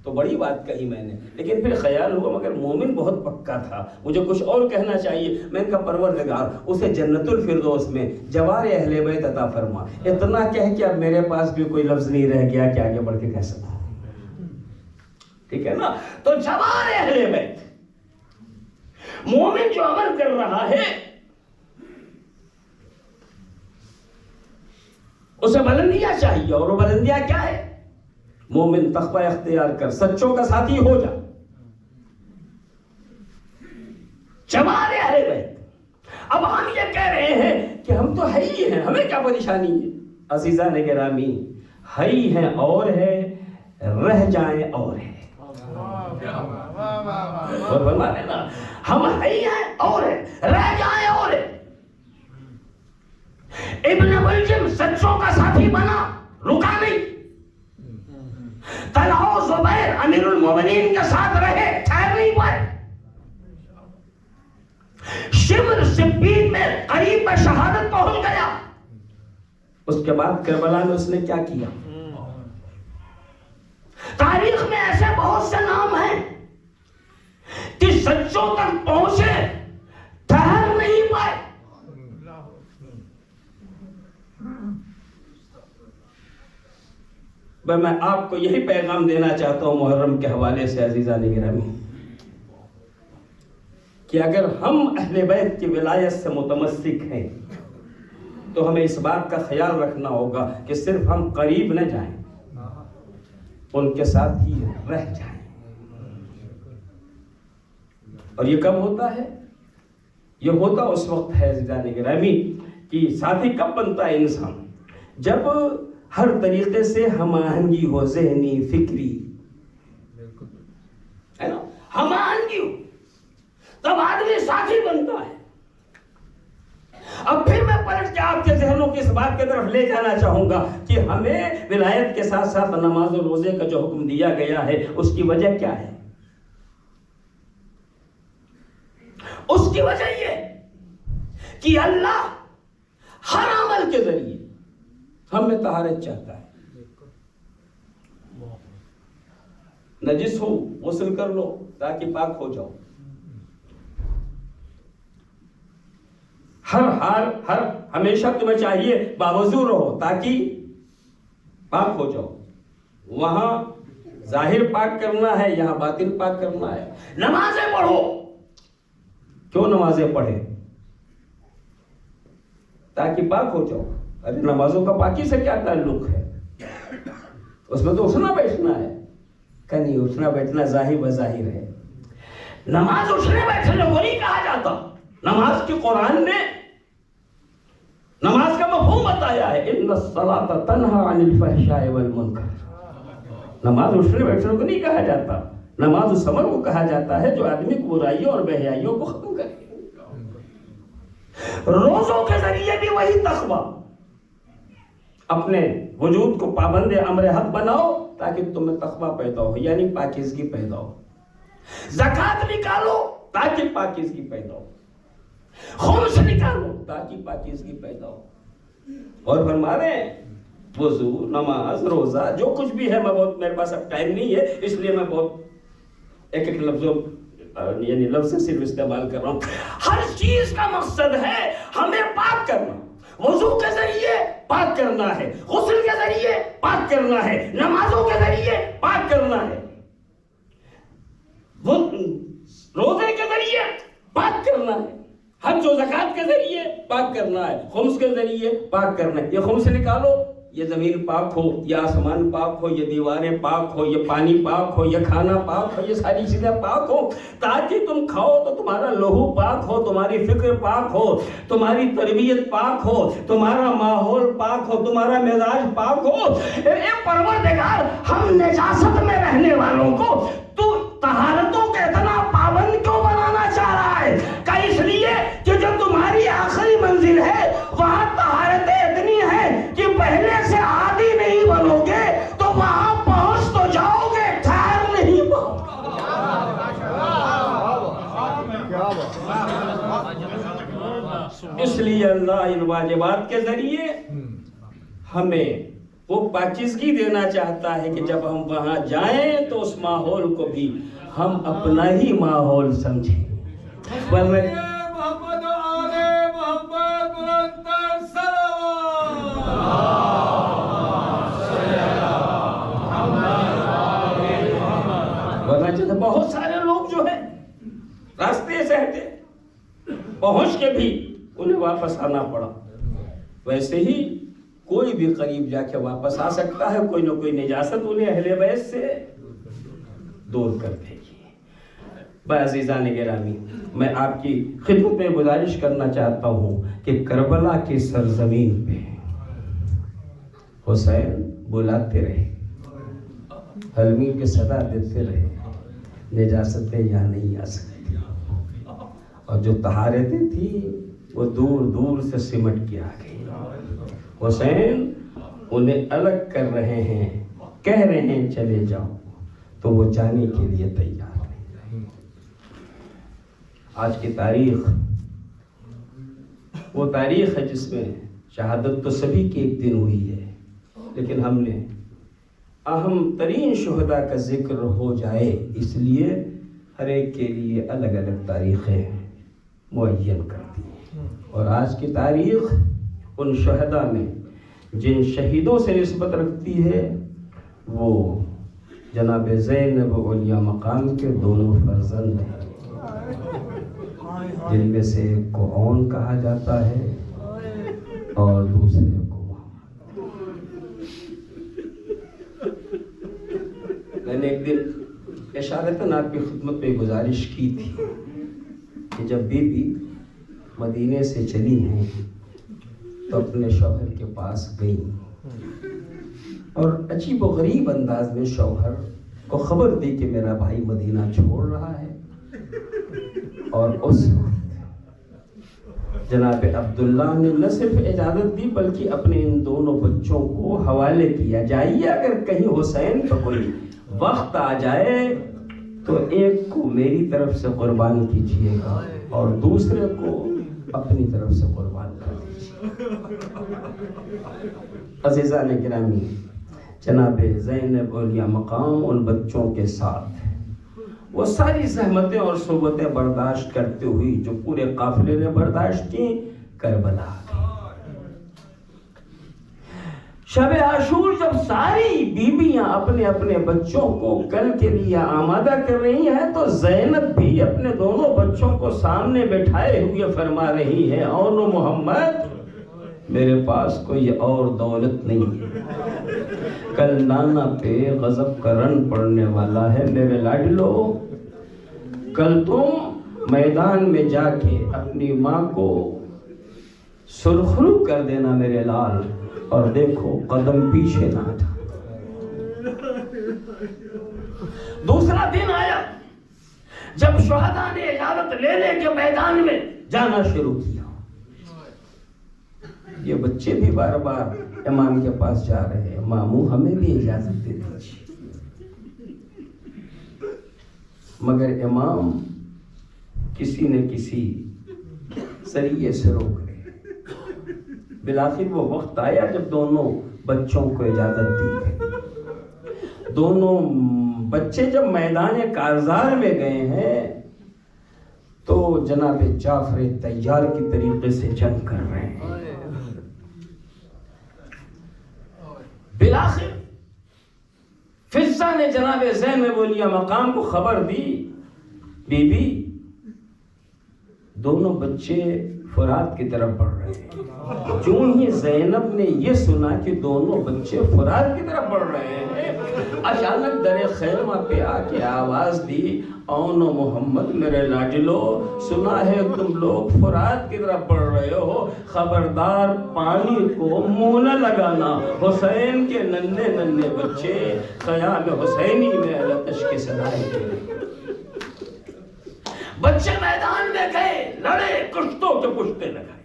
تو بڑی بات کہی میں نے، لیکن پھر خیال ہوا مگر مومن بہت پکا تھا، مجھے کچھ اور کہنا چاہیے۔ میں نے کہا پروردگار اسے جنت الفردوس میں جوار اہل بیت عطا فرما۔ اتنا کہہ کہ اب میرے پاس بھی کوئی لفظ نہیں رہ گیا کہ آگے بڑھ کے کہہ سکوں، ٹھیک ہے نا؟ تو جوار اہل بیت، مومن جو عمل کر رہا ہے اسے بلندیاں چاہیے، اور وہ بلندیاں کیا ہے؟ مومن تقوی اختیار کر، سچوں کا ساتھی ہو جا، جوار اہل بیت۔ اب ہم یہ کہہ رہے ہیں کہ ہم تو ہے ہی ہیں، ہمیں کیا پریشانی ہے؟ عزیزان گرامی، ہے ہی ہیں اور ہے، رہ جائیں اور ہے۔ اور فرما رہے نا ہم ہے ہی ہیں اور ہے، رہ جائیں اور ہے۔ ابن ملجم سچوں کا ساتھی بنا، رکا نہیں۔ طلحہ و زبیر امیر المومنین کے ساتھ رہے، ٹھہر نہیں پائے۔ شمر سپین میں قریب میں شہادت پہنچ گیا، اس کے بعد کربلا میں اس نے کیا کیا؟ تاریخ میں ایسے بہت سے نام ہیں کہ سچوں تک پہنچے ٹھہر نہیں پائے. میں آپ کو یہی پیغام دینا چاہتا ہوں محرم کے حوالے سے عزیزان گرامی، کہ اگر ہم اہل بیت کی ولایت سے متمسک ہیں تو ہمیں اس بات کا خیال رکھنا ہوگا کہ صرف ہم قریب نہ جائیں، ان کے ساتھ ہی رہ جائیں. اور یہ کب ہوتا ہے؟ یہ ہوتا اس وقت ہے عزیزان گرامی کہ ساتھی کب بنتا ہے انسان؟ جب ہر طریقے سے ہم آہنگی ہو، ذہنی، فکری، ہے نا، ہم آہنگی ہو، تب آدمی ساتھی بنتا ہے. اب پھر میں پلٹ کے آپ کے ذہنوں کی اس بات کی طرف لے جانا چاہوں گا کہ ہمیں ولایت کے ساتھ ساتھ نماز و روزے کا جو حکم دیا گیا ہے اس کی وجہ کیا ہے؟ اس کی وجہ یہ کہ اللہ ہر عمل کے ذریعے ہم میں طہارت چاہتا ہے. نجس ہو غسل کر لو تاکہ پاک ہو جاؤ. ہر ہمیشہ تمہیں چاہیے باوضو رہو تاکہ پاک ہو جاؤ. وہاں ظاہر پاک کرنا ہے، یہاں باطن پاک کرنا ہے. نمازیں پڑھو. کیوں نمازیں پڑھے؟ تاکہ پاک ہو جاؤ. ارے نمازوں کا پاکی سے کیا تعلق ہے؟ اس میں تو اٹھنا بیٹھنا ہے. کہ نہیں، اٹھنا بیٹھنا ظاہر بظاہر ہے. نماز اٹھنے بیٹھنے کو نہیں کہا جاتا. نماز کی قرآن نے نماز کا مفہوم بتایا ہے، ان الصلاۃ تنہی عن الفحشاء والمنکر. نماز اٹھنے بیٹھنے کو نہیں کہا جاتا. نماز اس عمل کو کہا جاتا ہے جو آدمی کو برائیوں اور بے حیائیوں کو ختم کرے. روزوں کے ذریعے بھی وہی تقویٰ. اپنے وجود کو پابند امر حق بناؤ تاکہ تمہیں تقویٰ پیدا ہو، یعنی پاکیزگی پیدا ہو. زکوٰۃ نکالو تاکہ پاکیزگی پیدا ہو. خمس نکالو تاکہ پاکیزگی پیدا ہو. اور فرما رہے ہیں وضو، نماز، روزہ، جو کچھ بھی ہے. میرے پاس اب ٹائم نہیں ہے اس لیے میں بہت ایک لفظوں یعنی لفظ صرف استعمال کر رہا ہوں. ہر چیز کا مقصد ہے ہمیں پاک کرنا. وضو کے ذریعے پاک کرنا ہے، غسل کے ذریعے پاک کرنا ہے، نمازوں کے ذریعے پاک کرنا ہے، روزے کے ذریعے پاک کرنا ہے، حج و زکوٰۃ کے ذریعے پاک کرنا ہے، خمس کے ذریعے پاک کرنا ہے. یہ خمس نکالو، یہ زمین پاک ہو، یہ آسمان پاک ہو، یہ دیواریں پاک ہو، یہ پانی پاک ہو، یہ کھانا پاک ہو، یہ ساری چیزیں پاک ہو تاکہ تم کھاؤ تو تمہارا لہو پاک ہو، تمہاری فکر پاک ہو، تمہاری تربیت پاک ہو، تمہارا ماحول پاک ہو، تمہارا مزاج پاک ہو. اے پروردگار، ہم نجاست میں رہنے والوں کو تو طہارتوں کے اتنا پابند کیوں بنانا چاہ رہا ہے؟ کہ اس لیے کہ جو تمہاری آخری منزل ہے وہاں طہارتیں اتنی ہیں کہ پہلے سے عادی نہیں بنو گے تو وہاں پہنچ تو جاؤ گے، ٹھہر نہیں پاؤ گے. اس لیے اللہ ان واجبات کے ذریعے ہمیں وہ پاکیزگی دینا چاہتا ہے کہ جب ہم وہاں جائیں تو اس ماحول کو بھی ہم اپنا ہی ماحول سمجھیں. محمد آل محمد قرآن ورنہ بہت سارے لوگ جو ہیں راستے سے ہٹے، پہنچ کے بھی انہیں واپس آنا پڑا. ویسے ہی کوئی بھی قریب جا کے واپس آ سکتا ہے، کوئی نہ کوئی نجاست انہیں اہل بیت سے دور کر دے گی. عزیزان گرامی، میں آپ کی خدمت میں گزارش کرنا چاہتا ہوں کہ کربلا کی سرزمین پہ حسین بلاتے رہے، حلمی کے صدا دیتے رہے، نجاستیں یہاں نہیں آ سکتی، اور جو طہارتیں تھیں وہ دور دور سے سمٹ کے آ گئی. حسین انہیں الگ کر رہے ہیں، کہہ رہے ہیں چلے جاؤ، تو وہ جانے کے لیے تیار نہیں. آج کی تاریخ وہ تاریخ ہے جس میں شہادت تو سبھی کی ایک دن ہوئی ہے، لیکن ہم نے اہم ترین شہداء کا ذکر ہو جائے اس لیے ہر ایک کے لیے الگ الگ تاریخیں معین کر دی، اور آج کی تاریخ ان شہداء میں جن شہیدوں سے نسبت رکھتی ہے وہ جناب زینب اولیاء مقام کے دونوں فرزند ہیں، جن میں سے ایک کو اون کہا جاتا ہے اور دوسرے کو محمد۔ میں نے ایک دن اشارتاً آپ کی خدمت میں گزارش کی تھی کہ جب بی بی مدینے سے چلی ہیں تو اپنے شوہر کے پاس گئی اور عجیب و غریب انداز میں شوہر کو خبر دی کہ میرا بھائی مدینہ چھوڑ رہا ہے، اور اس وقت جناب عبداللہ نے نہ صرف اجازت دی بلکہ اپنے ان دونوں بچوں کو حوالے کیا، جائیے اگر کہیں حسین کا کوئی وقت آ جائے تو ایک کو میری طرف سے قربان کیجیے گا اور دوسرے کو اپنی طرف سے قربان کر دیجیے۔ عزیزان گرامی، جناب زینب اولیاء مقام ان بچوں کے ساتھ وہ ساری زحمتیں اور صعوبتیں برداشت کرتے ہوئی جو پورے قافلے نے برداشت کی، کربلا شب عاشور جب ساری بیویاں اپنے اپنے بچوں کو کل کے لیے آمادہ کر رہی ہیں تو زینب بھی اپنے دونوں بچوں کو سامنے بٹھائے ہوئے فرما رہی ہے، اونو محمد میرے پاس کوئی اور دولت نہیں ہے، کل نانا پہ غضب کا رن پڑنے والا ہے، میرے لاڈلو کل تم میدان میں جا کے اپنی ماں کو سرخرو کر دینا میرے لال، اور دیکھو قدم پیچھے نہ ہٹا۔ دوسرا دن آیا جب شہداء نے اجازت لے لے کے میدان میں جانا شروع کیا، یہ بچے بھی بار بار امام کے پاس جا رہے ہیں، ماموں ہمیں بھی اجازت دے دیجیے، مگر امام کسی نہ کسی ذریعے سے روک رہے۔ بالآخر وہ وقت آیا جب دونوں بچوں کو اجازت دی گئی، دونوں بچے جب میدان کارزار میں گئے ہیں تو جناب جعفر طیار کی طریقے سے جنگ کر رہے ہیں۔ بالآخر فضہ نے جناب زینب اولیاء مقام کو خبر دی، بی بی دونوں بچے فرات کی طرف بڑھ رہے ہیں۔ جو ہی زینب نے یہ سنا کہ دونوں بچے فرات کی طرف بڑھ رہے ہیں، اچانک در خیمہ پہ آ کے آواز دی، اونو محمد میرے لاڈلو، سنا ہے تم لوگ فرات کی طرف بڑھ رہے ہو، خبردار پانی کو منہ نہ لگانا، حسین کے ننھے ننھے بچے قیام حسینی میں آتش کی صدائیں دے۔ بچے میدان میں گئے، لڑے، کشتوں کے کشتے لگائے،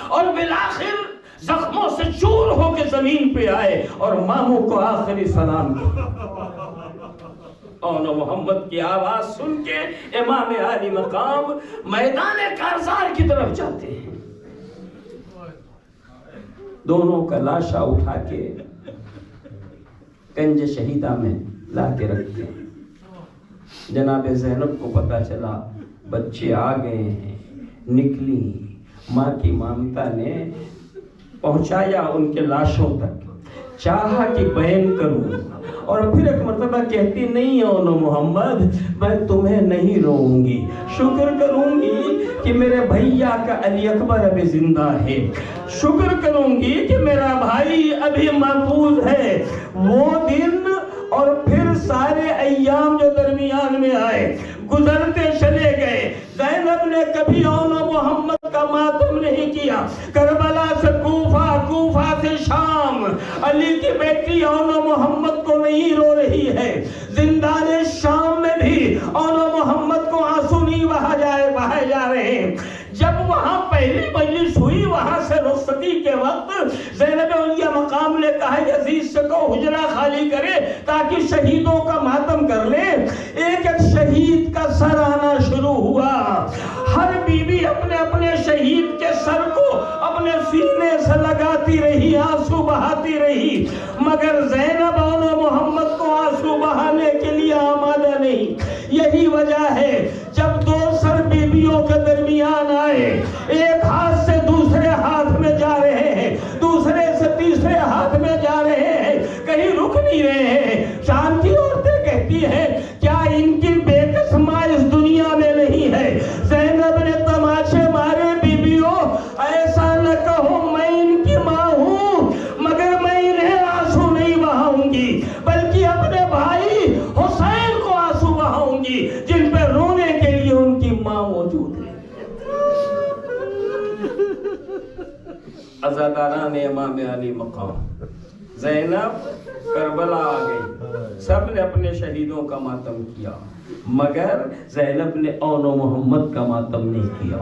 اور بالآخر زخموں سے چور ہو کے زمین پہ آئے اور ماموں کو آخری سلام کیا۔ اونو محمد کی آواز سن کے امام عالی مقام میدان کارزار کی طرف جاتے ہیں، دونوں کا لاشا اٹھا کے کنج شہیدہ میں لا کے رکھتے ہیں۔ جناب زینب کو پتا چلا بچے آ گئے ہیں، نکلی، ماں کی ممتا نے پہنچایا ان کے لاشوں تک، چاہا کہ بیان کروں، اور پھر ایک مرتبہ کہتی، نہیں اونو محمد میں تمہیں نہیں روؤں گی، شکر کروں گی کہ میرے بھیا کا علی اکبر ابھی زندہ ہے، شکر کروں گی کہ میرا بھائی ابھی محفوظ ہے۔ وہ دن اور پھر سارے ایام جو درمیان میں آئے گزرتے چلے گئے، زینب نے کبھی اونو محمد کا ماتم نہیں کیا، کربلا سے کوفہ، کوفہ سے شام، علی کی بیٹی اونو محمد کو نہیں رو رہی ہے، زندان شام میں بھی اونو محمد کو آنسو نہیں بہائے جا رہے ہیں۔ جب وہاں پہلی مجلس ہوئی، وہاں سے رخصتی کے وقت زینب اولیاء مقام نے کہا یزید سے کو حجرہ خالی کرے تاکہ شہیدوں کا ماتم کر لیں۔ ایک ایک شہید کا سر آنا شروع ہوا، ہر بیوی اپنے اپنے شہید کے سر کو اپنے سینے سے مگر زینب اور محمد کو آنسو بہانے کے لیے آمادہ نہیں. یہی وجہ ہے جب دو سر بیویوں کے درمیان آئے، ایک ہاتھ سے دوسرے ہاتھ میں جا رہے ہیں، دوسرے سے تیسرے ہاتھ میں جا رہے ہیں، کہیں رک نہیں رہے ہیں. شام کی عورتیں کہتی ہیں کیا ان کی بے کس ماں اس دنیا میں نہیں ہے؟ زینب نے تماشے مارے، بیویوں ایسا نہ کہو میں ان کی ماں ہوں، مگر میں انہیں آنسو نہیں بہاؤں گی، بلکہ اپنے بھائی حسین کو آنسو بہاؤں گی جن پہ رونے کے لیے ان کی ماں موجود ہے. عزاداران امام علی مقام، زینب کربلا آ گئی، سب نے اپنے شہیدوں کا ماتم کیا، مگر زینب نے اون و محمد کا ماتم نہیں کیا.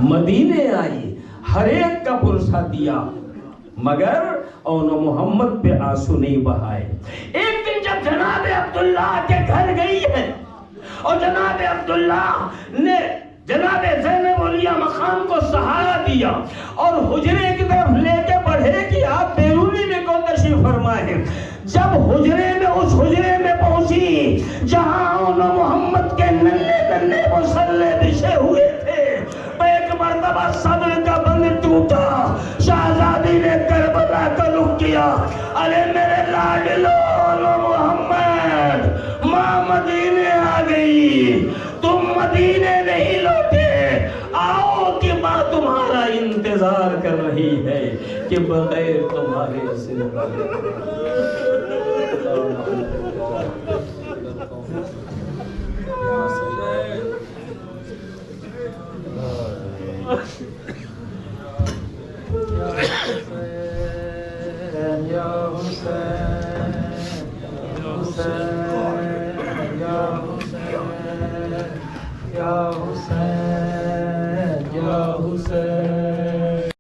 مدینے آئی، ہر ایک کا پرسہ دیا، مگر اون و محمد پہ آنسو نہیں بہائے. ایک دن جب جناب عبداللہ کے گھر گئی ہے اور جناب عبداللہ نے جناب زینب علیہ مقام کو سہارا دیا اور حجرے کی طرف لے کے بڑھے کہ آپ بیرونی میں کو تشریف فرمائیں. جب حجرے میں اس حجرے میں پہنچی جہاں اون و محمد کے ننھے ننھے مصلے بچھے ہوئے تھے، ایک مرتبہ صدر کا بند ٹوٹا، شہزادی نے کربلا کا رخ کیا. ارے میرے لاڈلو اون و محمد، ماں مدینے آ گئی، تم مدینے نہیں لوٹے، آؤ کہ ماں تمہارا انتظار کر رہی ہے کہ بغیر تمہارے زندہ یا حسین